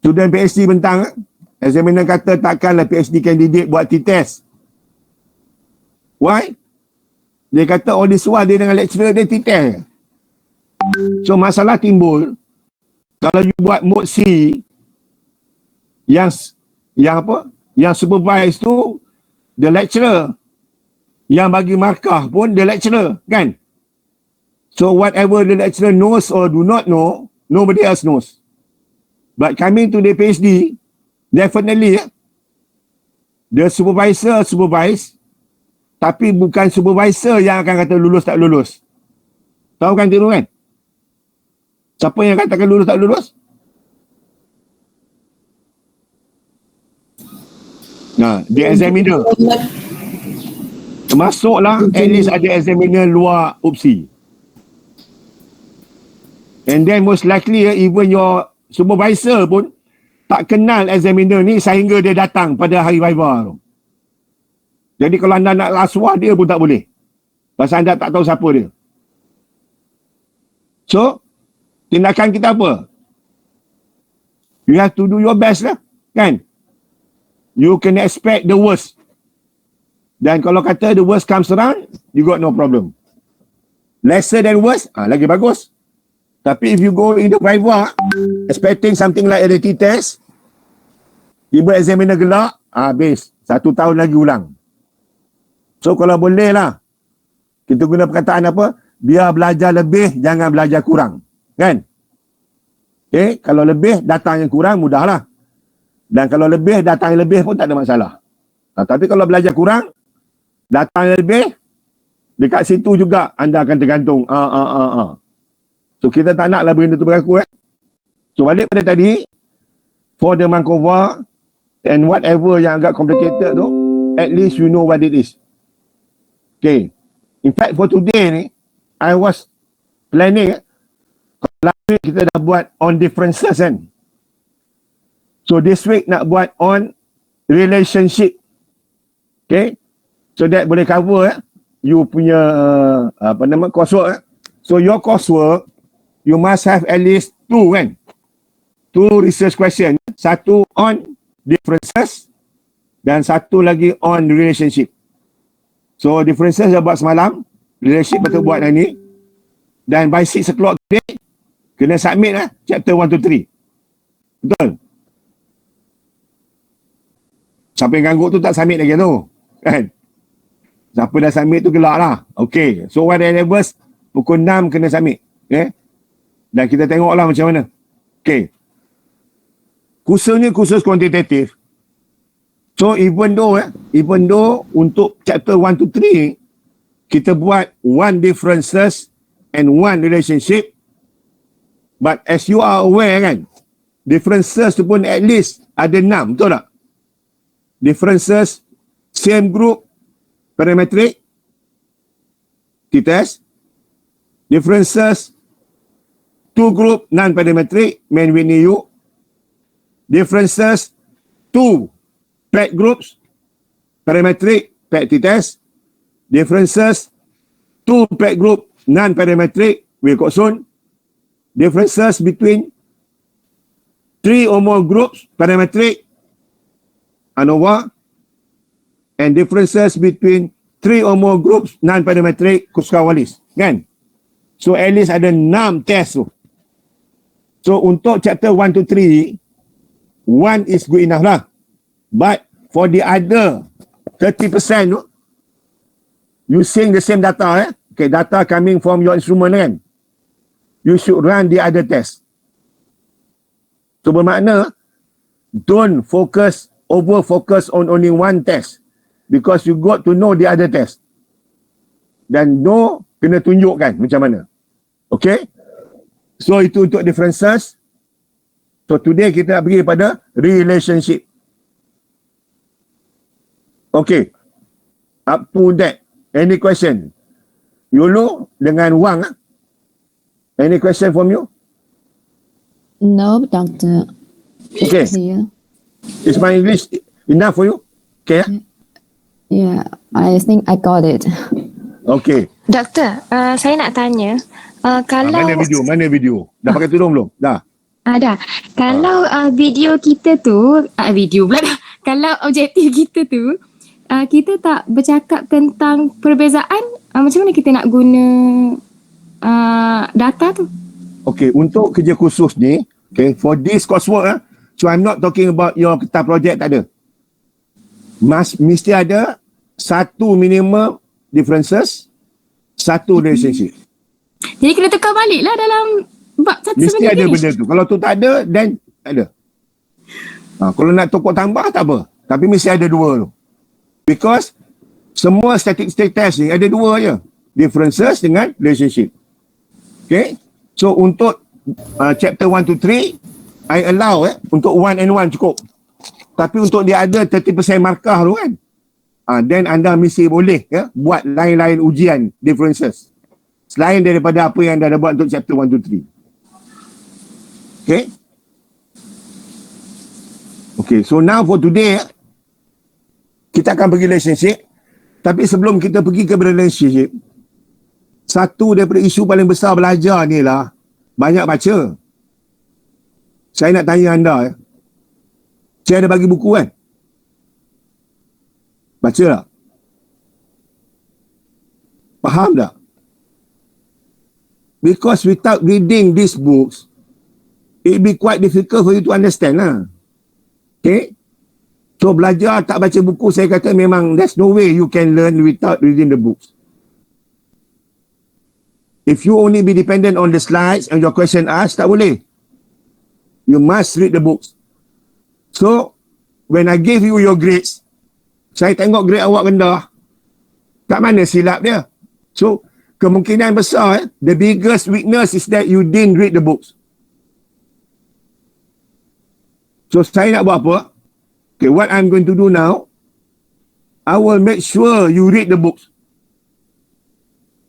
Student PhD bentang, examiner kata takkanlah PhD candidate buat T-test. Why? Dia kata all this while dia dengan lecturer dia T-test. So masalah timbul kalau you buat mode C yang apa? Yang supervise tu the lecturer, yang bagi markah pun the lecturer kan. So whatever the lecturer knows or do not know, nobody else knows. But coming to the PhD, definitely the supervisor supervise, tapi bukan supervisor yang akan kata lulus tak lulus. Tahu kan tiru kan? Siapa yang katakan lulus tak lulus? Nah, the examiner. Termasuklah at least ada examiner luar UPSI. And then most likely even your supervisor pun tak kenal examiner ni sehingga dia datang pada hari viva tu. Jadi kalau anda nak rasuah dia pun tak boleh. Pasal anda tak tahu siapa dia. So, tindakan kita apa? You have to do your best lah. Kan? You can expect the worst. Dan kalau kata the worst comes around, you got no problem. Lesser than worst, lagi bagus. Tapi if you go in the viva, expecting something like a T-test, tiba examiner gelak, habis. 1 tahun lagi ulang. So kalau boleh lah, kita guna perkataan apa? Biar belajar lebih, jangan belajar kurang. Kan? Okay? Kalau lebih, datang yang kurang, mudahlah. Dan kalau lebih, datang yang lebih pun tak ada masalah. Tapi kalau belajar kurang, datang yang lebih, dekat situ juga anda akan tergantung. So kita tak naklah benda tu berlaku. So balik pada tadi, for the Mangkova and whatever yang agak complicated tu, at least you know what it is. Okay. In fact for today ni, I was planning, last week kita dah buat on differences kan. So this week nak buat on relationship. Okay. So that boleh cover you punya coursework. So your coursework, you must have at least 2 kan. 2 research question. 1 on differences dan 1 lagi on relationship. So differences dah buat semalam, relationship betul buat hari ni. Dan by 6 o'clock today, kena submit chapter 1 to 3. Betul? Siapa yang ganggu tu tak submit lagi tu. Kan? Siapa dah submit tu gelak lah. Okay. So one enables pukul 6 kena submit. Okay. Dan kita tengoklah macam mana. Okay. Kursusnya kursus kuantitatif. So even though untuk chapter 1 to 3 kita buat one differences and one relationship. But as you are aware kan, differences tu pun at least ada 6, betul tak? Differences, same group, parametric, t-test. Differences, two group, non-parametric, main Whitney U. Differences, two paired groups, parametric, paired t-test. Differences, two paired group, non-parametric, Wilcoxon. Differences between three or more groups, parametric, ANOVA, and differences between three or more groups, non-parametric, Kuska-Wallis. Kan? So, at least ada 6 test tu. So, untuk chapter 1 to 3, 1 is good enough lah. But, for the other 30% tu, using the same data, okay, data coming from your instrument kan, you should run the other test. So, bermakna, don't over focus on only one test because you got to know the other test. Dan kena tunjukkan macam mana. Okay? So, itu untuk differences. So, today kita nak pergi pada relationship. Okay. Up to that. Any question? Yulu dengan Wang. Any question from you? No, doctor. Okay. Clear. Is my English enough for you? Okay. Yeah, I think I got it. Okay. Doktor, saya nak tanya, kalau Mana video? Dah pakai tudung belum? Dah. ada, kalau video kita tu, video pula dah. Kalau objektif kita tu, kita tak bercakap tentang perbezaan, macam mana kita nak guna data tu? Okay, untuk kerja khusus ni, okay, for this coursework, so I'm not talking about your kertas project, tak ada. Mesti ada satu minimum differences, satu relationship. Jadi kena tukar balik lah dalam bab satu Mesti sebenarnya ada ni. benda tu. Kalau tu tak ada, then tak ada. Kalau nak tokok tambah, tak apa. Tapi mesti ada dua tu. Because semua statistic test ni ada dua je. Differences dengan relationship. Okay? So untuk chapter 1 to 3, I allow untuk 1 and 1 cukup. Tapi untuk dia ada 30% markah tu kan, then anda mesti boleh buat lain-lain ujian differences. Selain daripada apa yang dah ada buat untuk chapter 1 to 3. Okay? Okay, so now for today, kita akan pergi relationship. Tapi sebelum kita pergi ke relationship, satu daripada isu paling besar belajar ni lah, banyak baca. Saya nak tanya anda, saya ada bagi buku kan? Baca tak? Faham tak? Because without reading these books, it be quite difficult for you to understand lah. Okay? So belajar tak baca buku, saya kata memang there's no way you can learn without reading the books. If you only be dependent on the slides and your question asked, tak boleh. You must read the books. So, when I give you your grades, saya tengok grade awak rendah, kat mana silap dia? So, kemungkinan besar, the biggest weakness is that you didn't read the books. So, saya nak buat apa? Okay, what I'm going to do now, I will make sure you read the books.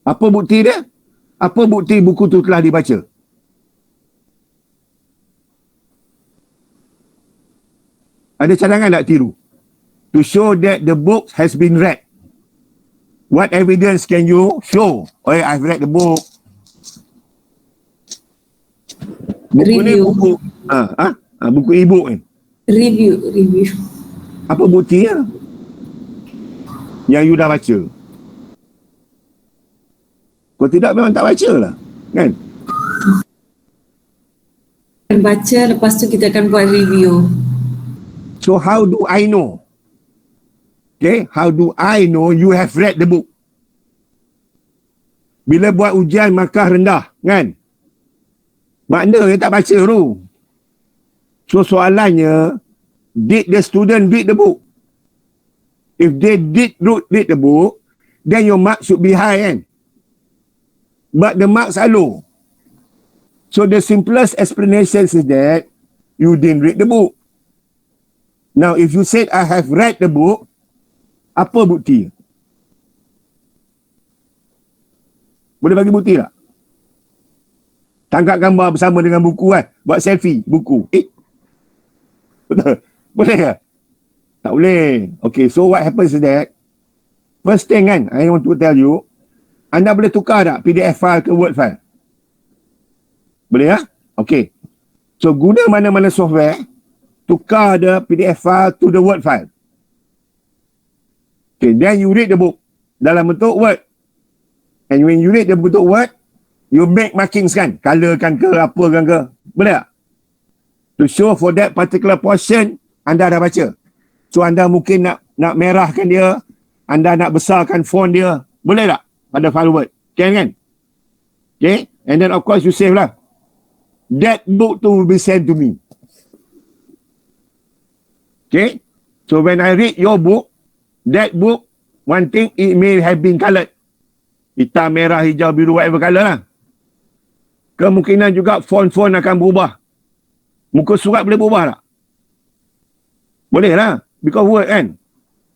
Apa bukti dia? Apa bukti buku tu telah dibaca? Ada cadangan tak tiru? To show that the book has been read. What evidence can you show? Oh, I've read the book. Buku ni Review. buku. Buku e-book ni. Review. Apa buktinya? Yang you dah baca. Kalau tidak memang tak baca lah. Kan? Baca, lepas tu kita akan buat review. So how do I know Okay, how do I know you have read the book? Bila buat ujian markah rendah, kan? Maknanya tak baca tu. So soalannya, did the student read the book? If they did read the book, then your mark should be high, kan? But the marks are low. So the simplest explanation is that you didn't read the book. Now, if you said I have read the book, apa bukti? Boleh bagi bukti tak? Tangkap gambar bersama dengan buku kan? Buat selfie, buku. Betul? Boleh ke? Tak boleh. Okay, so what happens is that, first thing kan, I want to tell you, anda boleh tukar tak PDF file ke Word file? Boleh ya? Okay. So, guna mana-mana software, tukar the PDF file to the Word file. Okay, then you read the book dalam bentuk Word. And when you read the bentuk Word, you make markings kan? Colorkan ke, apa kan ke? Boleh tak? To show for that particular portion, anda dah baca. So, anda mungkin nak merahkan dia, anda nak besarkan font dia. Boleh tak? Pada file Word. Kan? Okay? And then of course you save lah. That book tu will be sent to me. Okay? So when I read your book, that book, one thing, it may have been coloured. Hitam, merah, hijau, biru, whatever colour lah. Kemungkinan juga font-font akan berubah. Muka surat boleh berubah tak? Boleh lah. Because Word kan?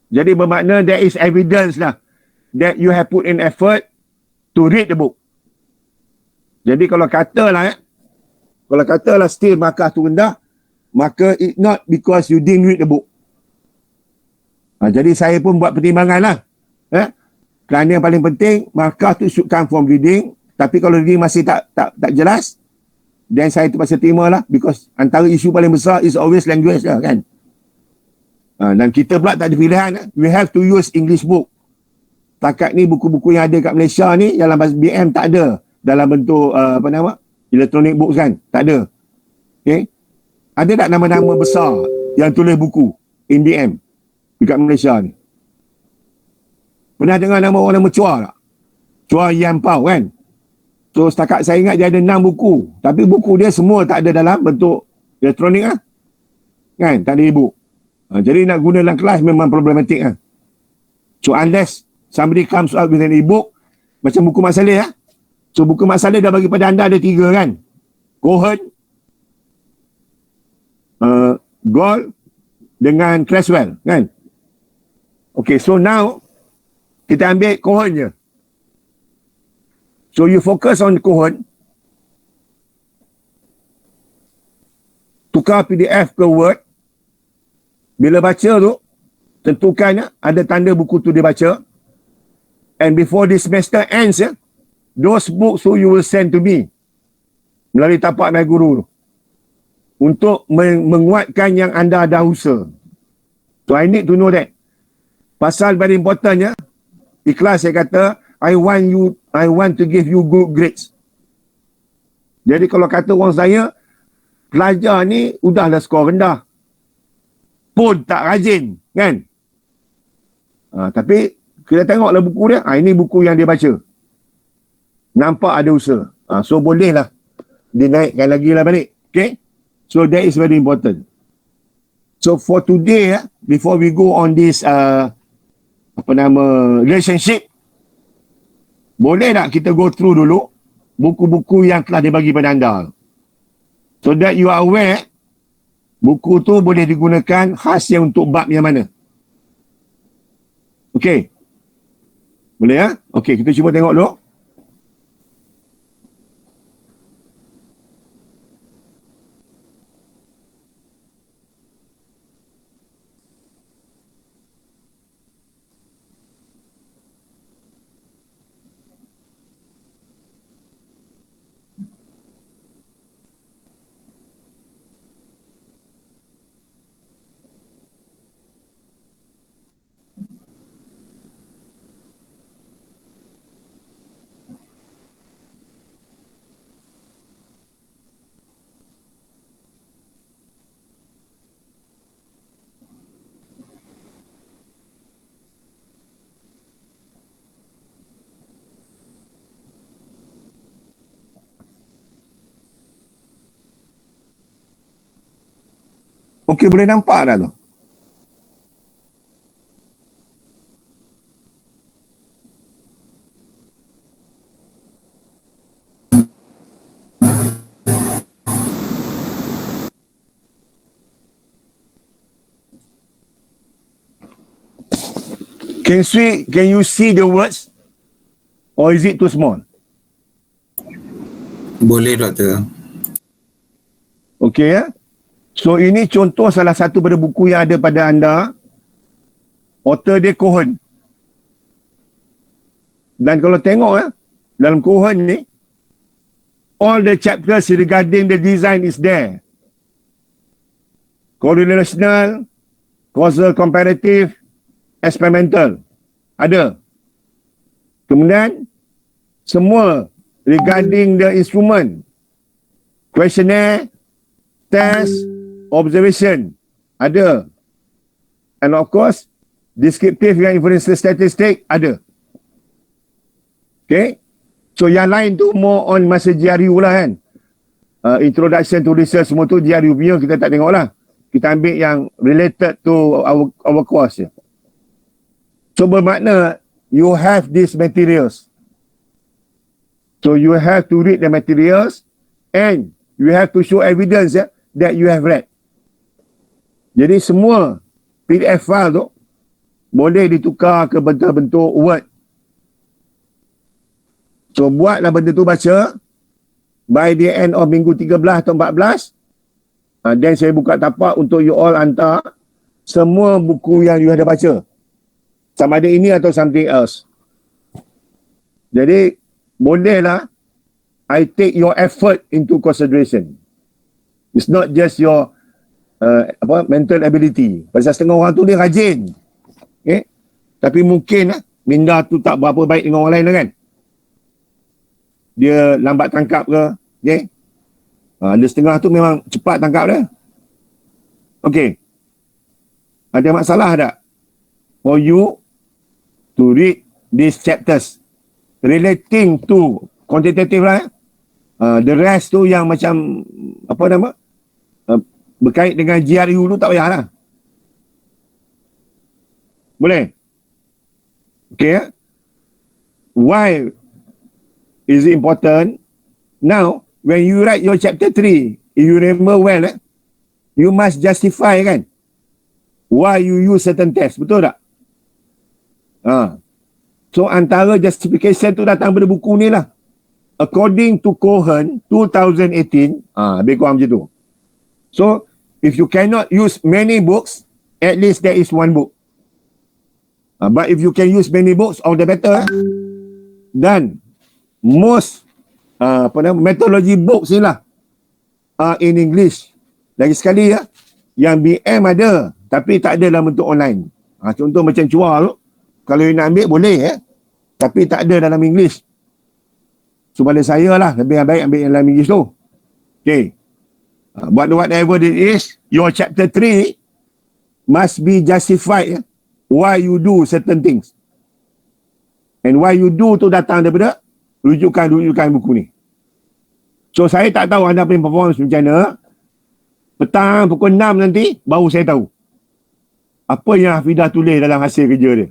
Jadi bermakna there is evidence lah that you have put in effort to read the book. Jadi kalau katalah still markah tu rendah, maka it not because you didn't read the book. Jadi saya pun buat pertimbangan lah. Kerana yang paling penting, markah tu should come from reading. Tapi kalau reading masih tak jelas, then saya terpaksa terima lah. Because antara isu paling besar is always language lah kan. Dan kita pula tak ada pilihan. We have to use English book. Takat ni buku-buku yang ada kat Malaysia ni, dalam bahasa BM tak ada. Dalam bentuk, electronic books kan. Tak ada. Okay. Ada tak nama-nama besar yang tulis buku in BM dekat Malaysia ni? Pernah dengar nama orang nama Chua tak? Chua Yan Pao kan? So setakat saya ingat dia ada 6 buku. Tapi buku dia semua tak ada dalam bentuk elektronik lah. Kan? Tak ada e-book. Jadi nak guna dalam kelas memang problematik lah. So unless somebody comes out with an e-book, macam buku Mak Saleh lah. So buku Mak Saleh dah bagi pada anda ada 3 kan? Cohen, Gold dengan Creswell kan? Okay, so now kita ambil Cohen je. So you focus on Cohen, tukar PDF ke Word. Bila baca tu, tentukan ada tanda buku tu dibaca. And before this semester ends, those books so you will send to me melalui tapak My Guru tu, untuk menguatkan yang anda dah usaha. So I need to know that. Pasal very importantnya, ikhlas saya kata, I want to give you good grades. Jadi kalau kata orang saya, pelajar ni udahlah skor rendah, pun tak rajin kan? Tapi kita tengoklah buku dia, ini buku yang dia baca, nampak ada usaha. So bolehlah dinaikkan lagi lah balik. Okay, so that is very important. So for today, before we go on this relationship, boleh tak kita go through dulu buku-buku yang telah dibagi pada anda, so that you are aware buku tu boleh digunakan khasnya untuk bab yang mana. Okay, boleh ya? Okay, kita cuba tengok dulu. Okey, boleh nampak dah tu. Can you see the words? Or is it too small? Boleh doktor. Okey ya. So ini contoh salah satu pada buku yang ada pada anda. Author dia Cohen. Dan kalau tengok ya, dalam Cohen ni, all the chapters regarding the design is there. Correlational, causal comparative, experimental. Ada. Kemudian, semua regarding the instrument, questionnaire, test, observation. Ada. And of course, descriptive and inferential statistic ada. Okay. So yang lain tu more on masa GRU lah kan. Introduction to research semua tu GRU punya kita tak tengok lah. Kita ambil yang related to our course je. So bermakna you have these materials. So you have to read the materials and you have to show evidence that you have read. Jadi semua PDF file tu boleh ditukar ke bentuk-bentuk Word. So buatlah benda tu baca. By the end of minggu 13 atau 14, then saya buka tapak untuk you all hantar semua buku yang you ada baca. Sama ada ini atau something else. Jadi bolehlah I take your effort into consideration. It's not just your mental ability. Pasal setengah orang tu dia rajin. Okay? Tapi mungkin minda tu tak berapa baik dengan orang lain lah kan. Dia lambat tangkap ke. Okay? Ada setengah tu memang cepat tangkap dia. Okay. Ada masalah tak? For you to read these chapters relating to quantitative lah. The rest tu yang macam apa nama? Berkait dengan GRU tu tak payahlah. Boleh? Okay. Why is it important? Now, when you write your chapter 3, if you remember well, you must justify kan? Why you use certain tests. Betul tak? So, antara justification tu datang pada buku ni lah. According to Cohen, 2018, lebih kurang macam tu. So, if you cannot use many books, at least there is one book. But if you can use many books, all the better. Dan most methodology books ni lah in English. Lagi sekali ya, yang BM ada, tapi tak ada dalam bentuk online. Contoh macam Chua tu, kalau you nak ambil boleh tapi tak ada dalam English. So pada saya lah, lebih baik ambil yang dalam English tu. Okay. But whatever it is, your chapter 3 must be justified why you do certain things. And why you do tu datang daripada rujukan buku ni. So saya tak tahu anda punya performance macam mana. Petang pukul 6 nanti, baru saya tahu apa yang Hafidah tulis dalam hasil kerja dia.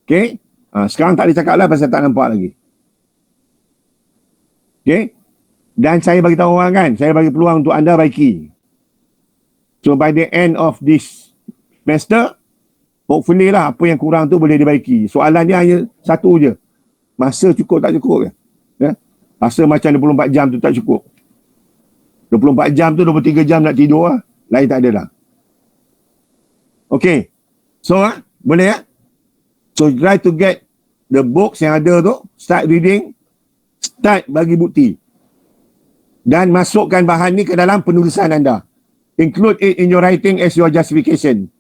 Okay. Sekarang tak boleh cakap lah pasal tak nampak lagi. Okay. Dan saya bagi tahu orang kan, saya bagi peluang untuk anda baiki. So by the end of this semester, hopefully lah apa yang kurang tu boleh dibaiki. Soalan dia hanya satu je. Masa cukup tak cukup ke? Rasa macam 24 jam tu tak cukup. 24 jam tu 23 jam nak tidur lah. Lain tak ada lah. Okay. So boleh ya? So try to get the books yang ada tu, start reading, start bagi bukti. Dan masukkan bahan ni ke dalam penulisan anda. Include it in your writing as your justification.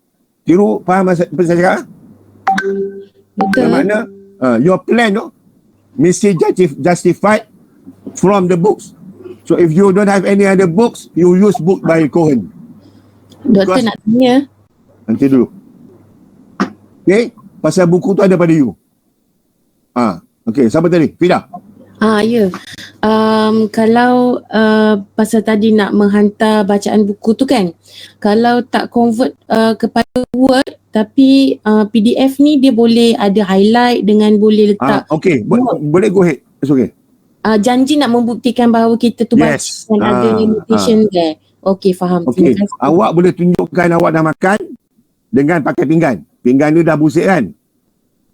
Tiru, faham apa saya cakap? Betul. Mana your plan tu mesti justified from the books. So if you don't have any other books, you use book by Cohen. Doktor nak tanya. Nanti dulu. Okay, pasal buku tu ada pada you. Okay, siapa tadi? Fida. Ya. Kalau pasal tadi nak menghantar bacaan buku tu kan, kalau tak convert kepada Word tapi PDF ni dia boleh ada highlight dengan boleh letak Okay, boleh go ahead. It's okay. janji nak membuktikan bahawa kita tu baca Yes. dan ada notation there. Okey, faham. Okay, Terima kasih. awak boleh tunjukkan awak dah makan dengan pakai pinggan. Pinggan tu dah busik kan?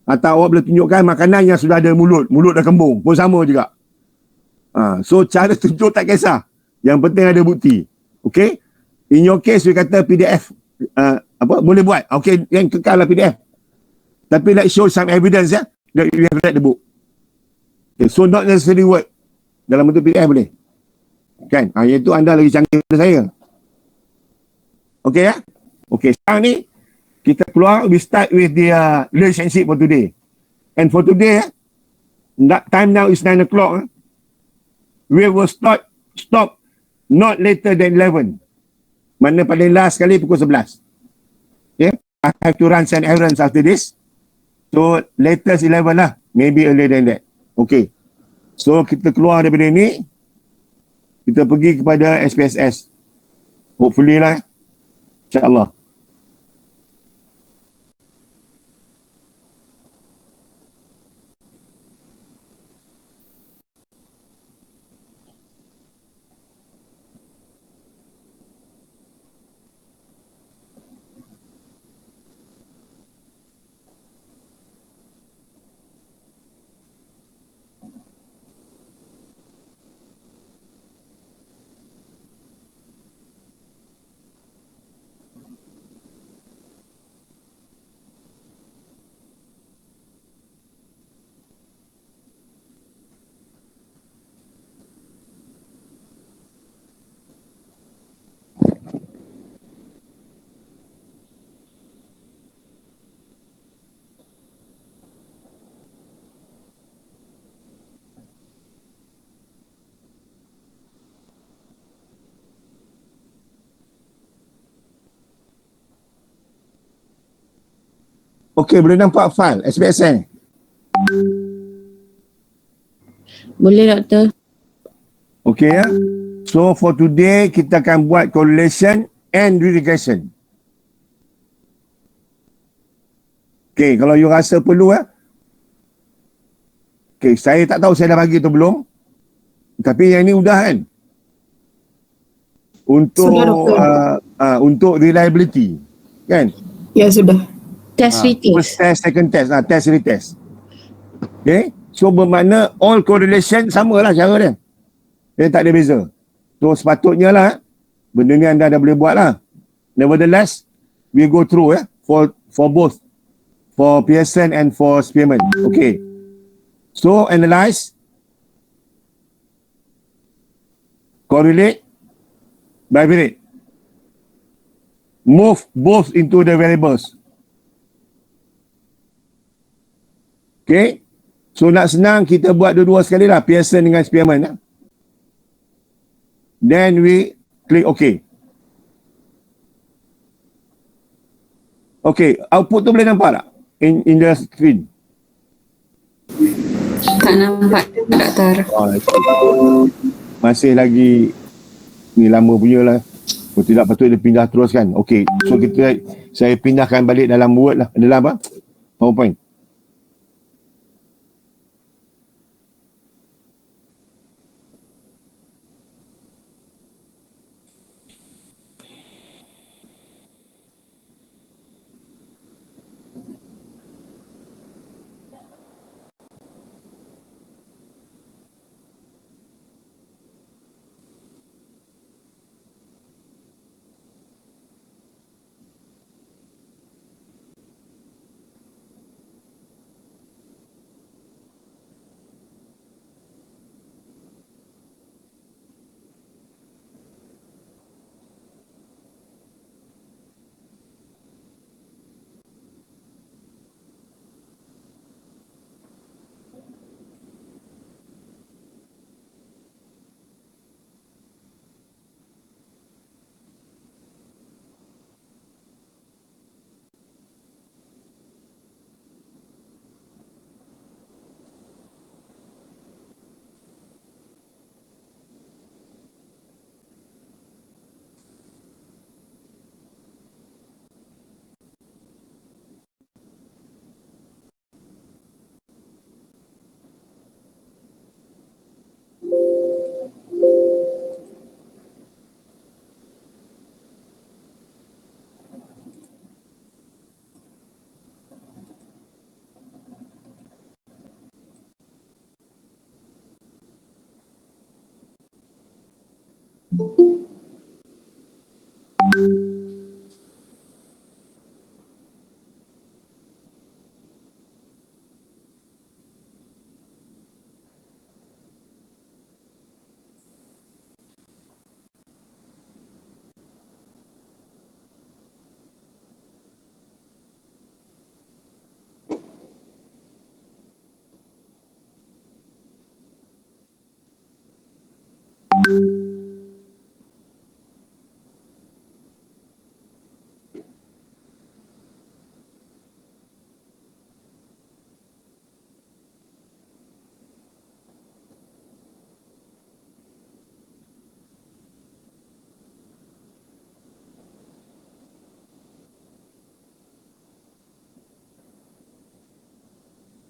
Atau awak boleh tunjukkan makanan yang sudah ada mulut dah kembung pun sama juga. So cara tunjuk tak kisah. Yang penting ada bukti. Okay? In your case, we kata PDF boleh buat. Okay, yang kekal lah PDF. Tapi let's show some evidence that you have read the book. Okay, so not necessarily Word. Dalam bentuk PDF boleh. Kan? Iaitu anda lagi canggih daripada saya. Okay ya? Okay, sekarang ni kita keluar, we start with the relationship for today. And for today, time now is 9 o'clock. We will stop not later than 11. Mana paling last sekali pukul 11. Okay? I have to run some errands after this. So, latest 11 lah. Maybe earlier than that. Okay. So, kita keluar daripada ni. Kita pergi kepada SPSS. Hopefully lah. InsyaAllah. Okey, boleh nampak file SPSS ni? Boleh doktor. Okey ya. So for today kita akan buat correlation and regression. Okey, kalau you rasa perlu Okey, saya tak tahu saya dah bagi atau belum. Tapi yang ni udah kan? Untuk Sudah, Doktor. Untuk reliability. Kan? Ya, sudah. Test First retest. test, second test, test retest. Okay, so bermakna all correlation sama lah cara dia. Dia tak ada beza. So sepatutnya lah, benda ni anda dah boleh buat lah. Nevertheless, we go through for both. For Pearson and for Spearman. Okay. So analyze, correlate, bivariate. Move both into the variables. Okay. So nak senang kita buat dua-dua sekali lah. Pearson dengan Spearman. Then we click OK. Okay. Output tu boleh nampak tak? In the screen. Tak nampak, doktor. Masih lagi ni lama punya lah. Oh, tidak patut dia pindah terus kan. Okay. So saya pindahkan balik dalam Word lah. Dalam apa? PowerPoint.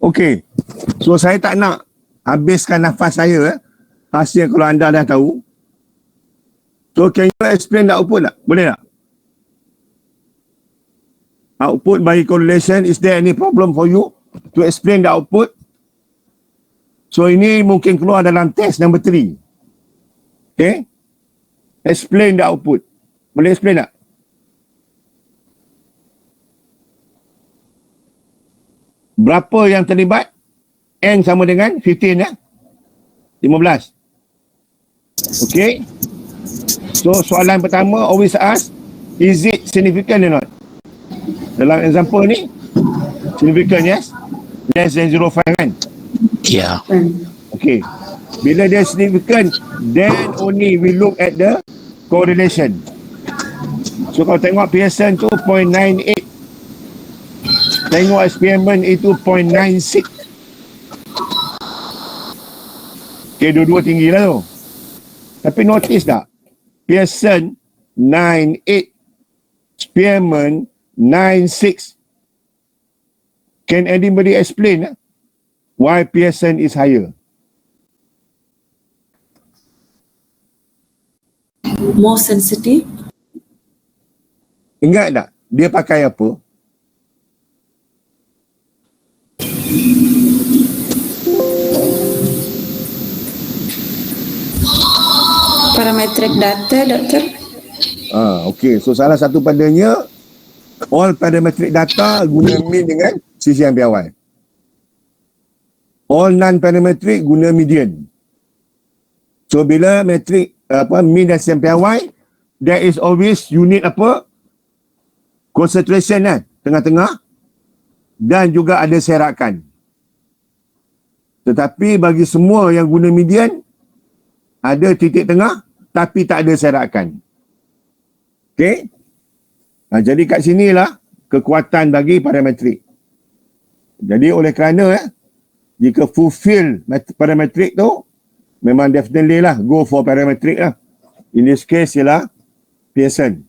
Okey. So saya tak nak habiskan nafas saya hasil kalau anda dah tahu. So can you explain the output tak? Boleh tak? Output by correlation, is there any problem for you to explain the output? So ini mungkin keluar dalam test number 3. Okay? Explain the output. Boleh explain tak? Berapa yang terlibat? N sama dengan 15 ya? 15. Okay? So soalan pertama always ask, is it significant or not? Dalam example ni, significant yes? Less than 0.5 kan? Yeah. Okay. Bila dia significant, then only we look at the correlation. So kalau tengok Pearson tu 0.98, tengok eksperimen itu 0.96. Okay, dua-dua tinggi lah tu. Tapi notice tak? Pearson 98, Spearman 96. Can anybody explain why Pearson is higher? More sensitive. Ingat tak? Dia pakai apa? Parametric data, doktor. Okay. So salah satu padanya, all parametric data guna mean dengan CCM piawai. All non-parametric guna median. So bila metrik mean dan CCM piawai, there is always unit apa? Concentration kan, tengah-tengah, dan juga ada serakan. Tetapi bagi semua yang guna median, ada titik tengah tapi tak ada serakan. Okay? Jadi kat sinilah kekuatan bagi parametrik. Jadi oleh kerana jika fulfill parametrik tu, memang definitely lah go for parametrik lah. In this case ialah Pearson.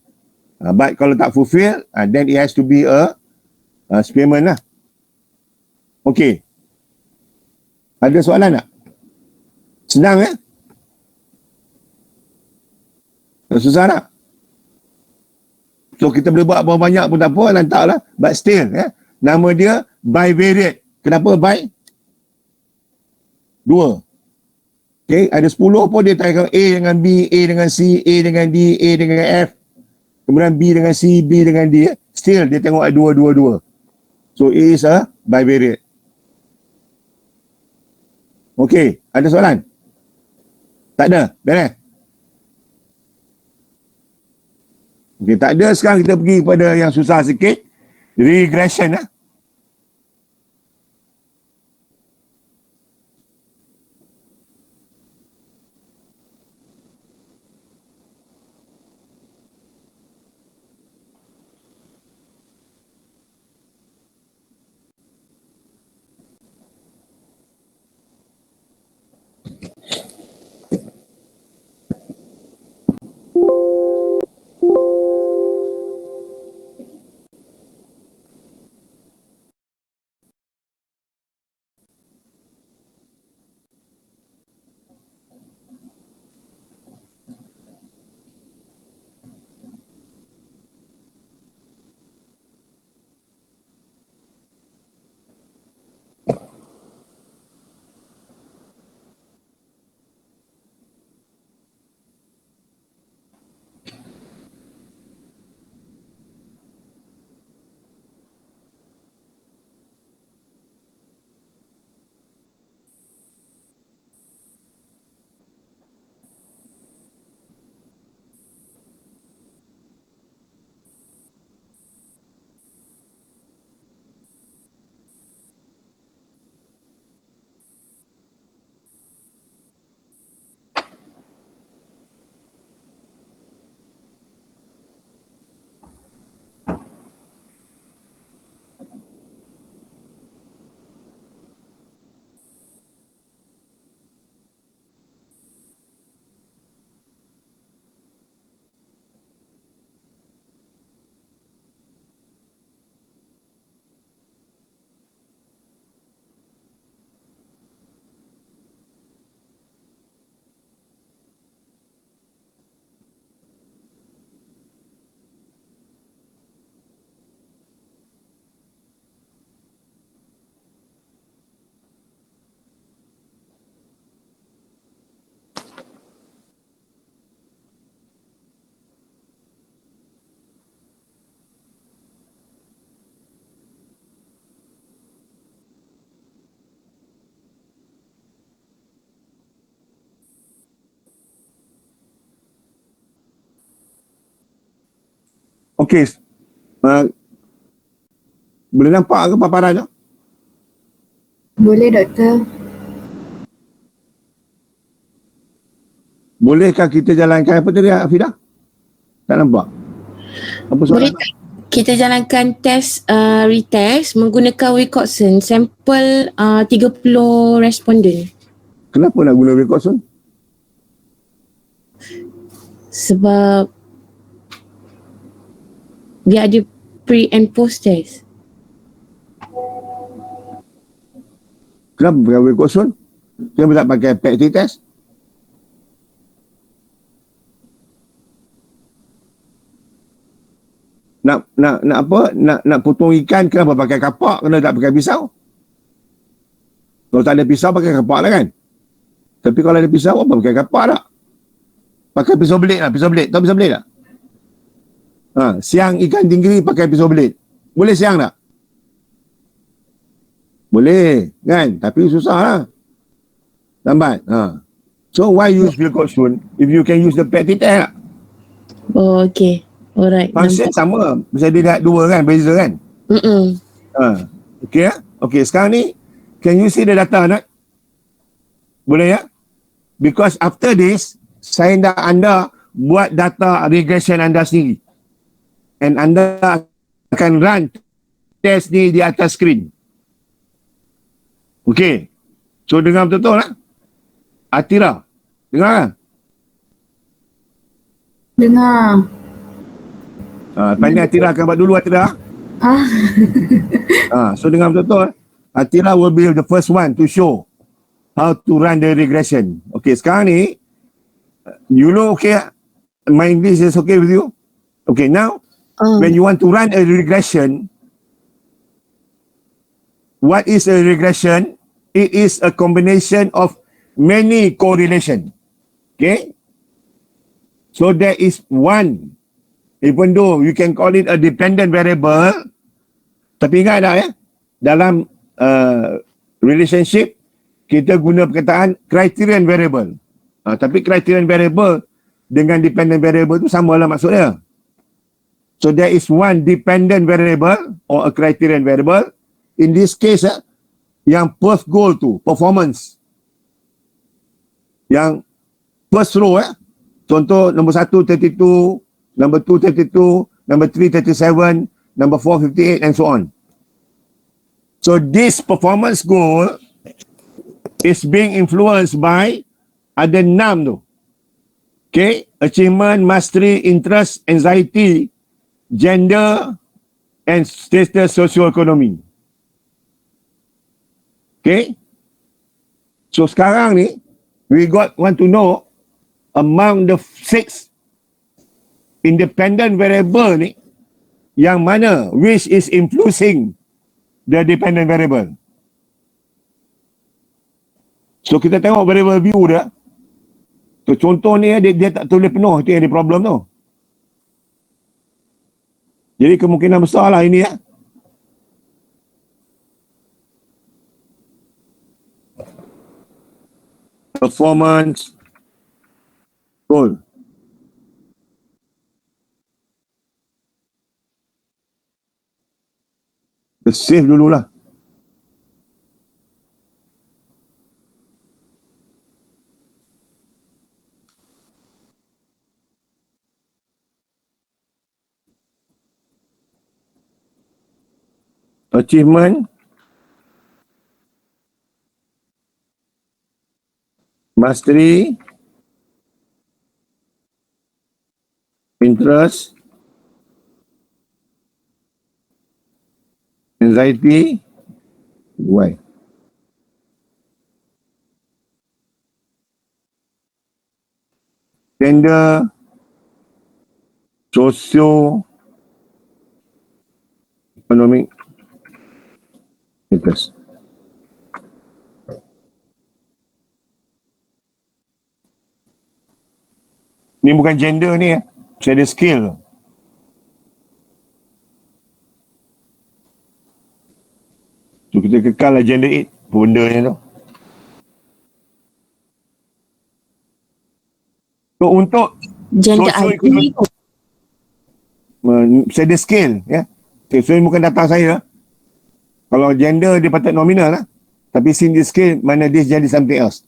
But kalau tak fulfill, then it has to be a Spearman lah. Okay. Ada soalan tak? Senang susah tak? So kita boleh buat berapa banyak pun tak apa, lantaklah. But still, nama dia bivariate. Kenapa bi? 2. Okay, ada 10 pun dia tanya A dengan B, A dengan C, A dengan D, A dengan F. Kemudian B dengan C, B dengan D. Still, dia tengok ada 2. So, it is a bivariate. Okay, ada soalan? Tak ada? Beres? Okay, tak ada. Sekarang kita pergi kepada yang susah sikit. Regression. Okey. Boleh nampak ke paparan tu? Boleh, Doktor. Bolehkah kita jalankan apa tadi, Afidah? Tak nampak. Apa soalan? Boleh tak kita jalankan test retest menggunakan Wilcoxon sampel 30 responden? Kenapa nak guna Wilcoxon? Sebab dia ada pre and post test. Kenapa pakai Wilcoxon? Kenapa tak pakai PET test? Nak apa? Nak potong ikan, kenapa pakai kapak? Kenapa tak pakai pisau? Kalau tak ada pisau, pakai kapak lah kan? Tapi kalau ada pisau, apa pakai kapak tak? Pakai pisau belit lah, pisau belit. Tahu pisau belit tak? Siang ikan tinggiri pakai pisau belit. Boleh siang tak? Boleh, kan? Tapi susah lah. Lambat. So, why use Wilcoxon if you can use the PET test tak? Oh, okay. Alright. Function sama. Mesti dia dah dua kan, beza kan? Okay, okay, sekarang ni, can you see the data not? Boleh ya? Because after this, saya nak anda buat data regression anda sendiri. And anda akan run test ni di atas screen. Okay. So, dengar betul-betul lah. Atira, dengar kan? Dengar. Lepas ni Atira akan buat dulu Atira. So dengar betul-betul. Atira will be the first one to show how to run the regression. Okay, sekarang ni, you know okay, my English is okay with you? Okay, now, when you want to run a regression, what is a regression? It is a combination of many correlation. Okay? So there is one, even though you can call it a dependent variable, tapi ingat tak ya, dalam relationship, kita guna perkataan criterion variable. Tapi criterion variable dengan dependent variable tu sama lah maksudnya. So there is one dependent variable or a criterion variable. In this case, yang first goal tu, performance. Yang first row, contoh nombor 1, 32, number 2, 32, number 3, 37, number 4, 58, and so on. So this performance goal is being influenced by ada 6 tu. Okay, achievement, mastery, interest, anxiety, gender, and status socio-economy. Okay, so sekarang ni we want to know among the 6 independent variable ni, yang mana which is influencing the dependent variable. So kita tengok variable view dia. So contoh ni dia tak tulis penuh, itu yang ada problem tu. Jadi kemungkinan besar lah ini ya. Performance goal. Save dululah. Achievement, mastery, interest, anxiety, why? Gender, socio-economic status. Ni bukan gender ni ya. Saya ada skill. So kita kekal lah gender 8 benda ni tu. So untuk Gender ID tu. Saya ada scale ya. Okay, so ini bukan data saya. Kalau gender dia patut nominal lah. Tapi since the scale mana dia jadi something else.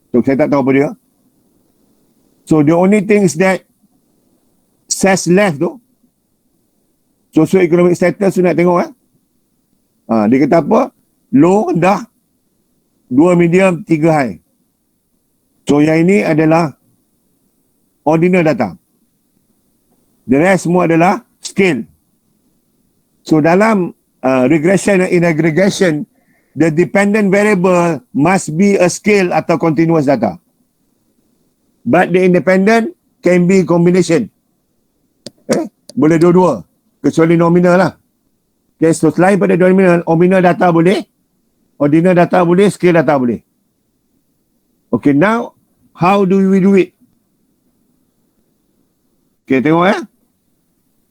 So saya tak tahu apa dia. So the only thing is that says left tu socio-economic status tu nak tengok dia kata apa? Low, rendah, 2 medium, 3 high. So yang ini adalah ordinal data. The rest semua adalah scale. So dalam regression and in aggregation, the dependent variable must be a scale atau continuous data. But the independent can be combination. Boleh dua-dua. Kecuali nominal lah. Okay, so selain pada nominal data boleh, ordinal data boleh, scale data boleh. Okay, now, how do we do it? Okay, tengok ya.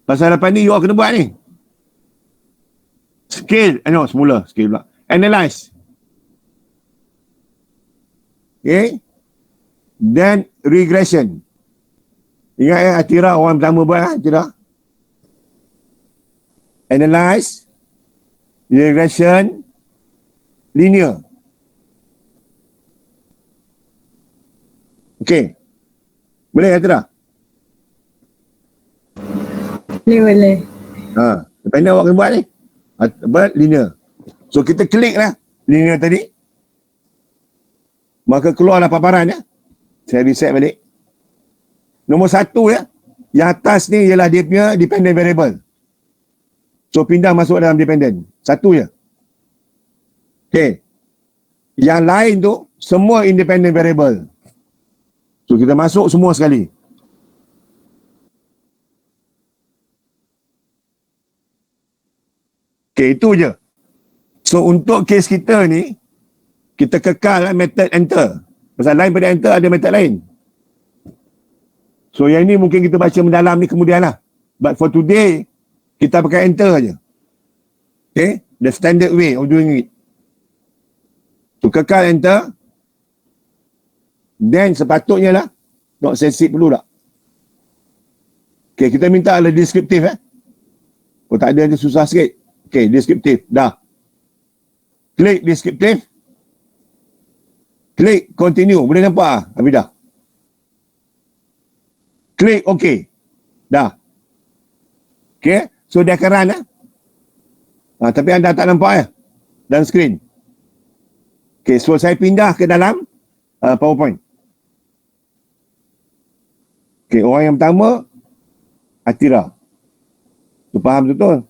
Pasal lepas ni, you all kena buat ni. Scale, semula, scale pula. Analyze. Okay. Then regression. Ingat ya, Atira orang pertama buat Atira. Analyze, regression, linear. Okay. Boleh Atira? Boleh. Lepas ni awak kena buat ni. Linear. So kita klik lah linear tadi. Maka keluarlah paparan ya. Saya reset balik. Nombor 1 ya. Yang atas ni ialah dia punya dependent variable. So pindah masuk dalam dependent. 1 je. Okay. Yang lain tu semua independent variable. So kita masuk semua sekali. Okay, itu je. So untuk kes kita ni, kita kekal method enter. Pasal lain pada enter ada method lain. So yang ini mungkin kita baca mendalam ni kemudian lah. But for today, kita pakai enter aja. Okay, the standard way of doing it. So kekal enter. Then sepatutnya lah, not sensitive perlu tak? Okay, kita minta ada deskriptif Oh tak ada, dia susah sikit. Okay, deskriptif. Dah. Klik deskriptif. Klik continue. Boleh nampak Habis dah. Klik OK. Dah. Okay. So dia akan run tapi anda tak nampak dalam screen. Okay. So saya pindah ke dalam PowerPoint. Okay. Orang yang pertama Atira. Tu faham betul?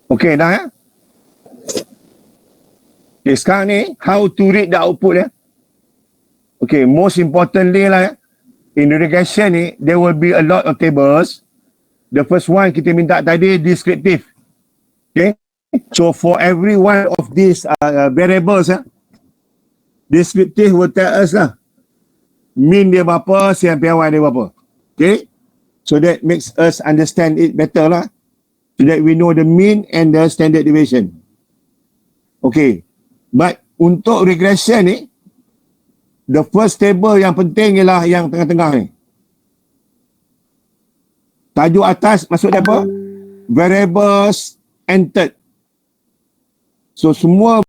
Okay dah ya. Okay, sekarang ni how to read the output ya. Okay, most importantly lah ya. In the regression ni, there will be a lot of tables. The first one kita minta tadi descriptive. Okay. So for every one of these variables ya, descriptive will tell us lah mean dia berapa, CMPY dia berapa. Okay. So that makes us understand it better lah. So that we know the mean and the standard deviation. Okay. But untuk regression ni, the first table yang penting ialah yang tengah-tengah ni. Tajuk atas maksud dia apa? Variables entered. So semua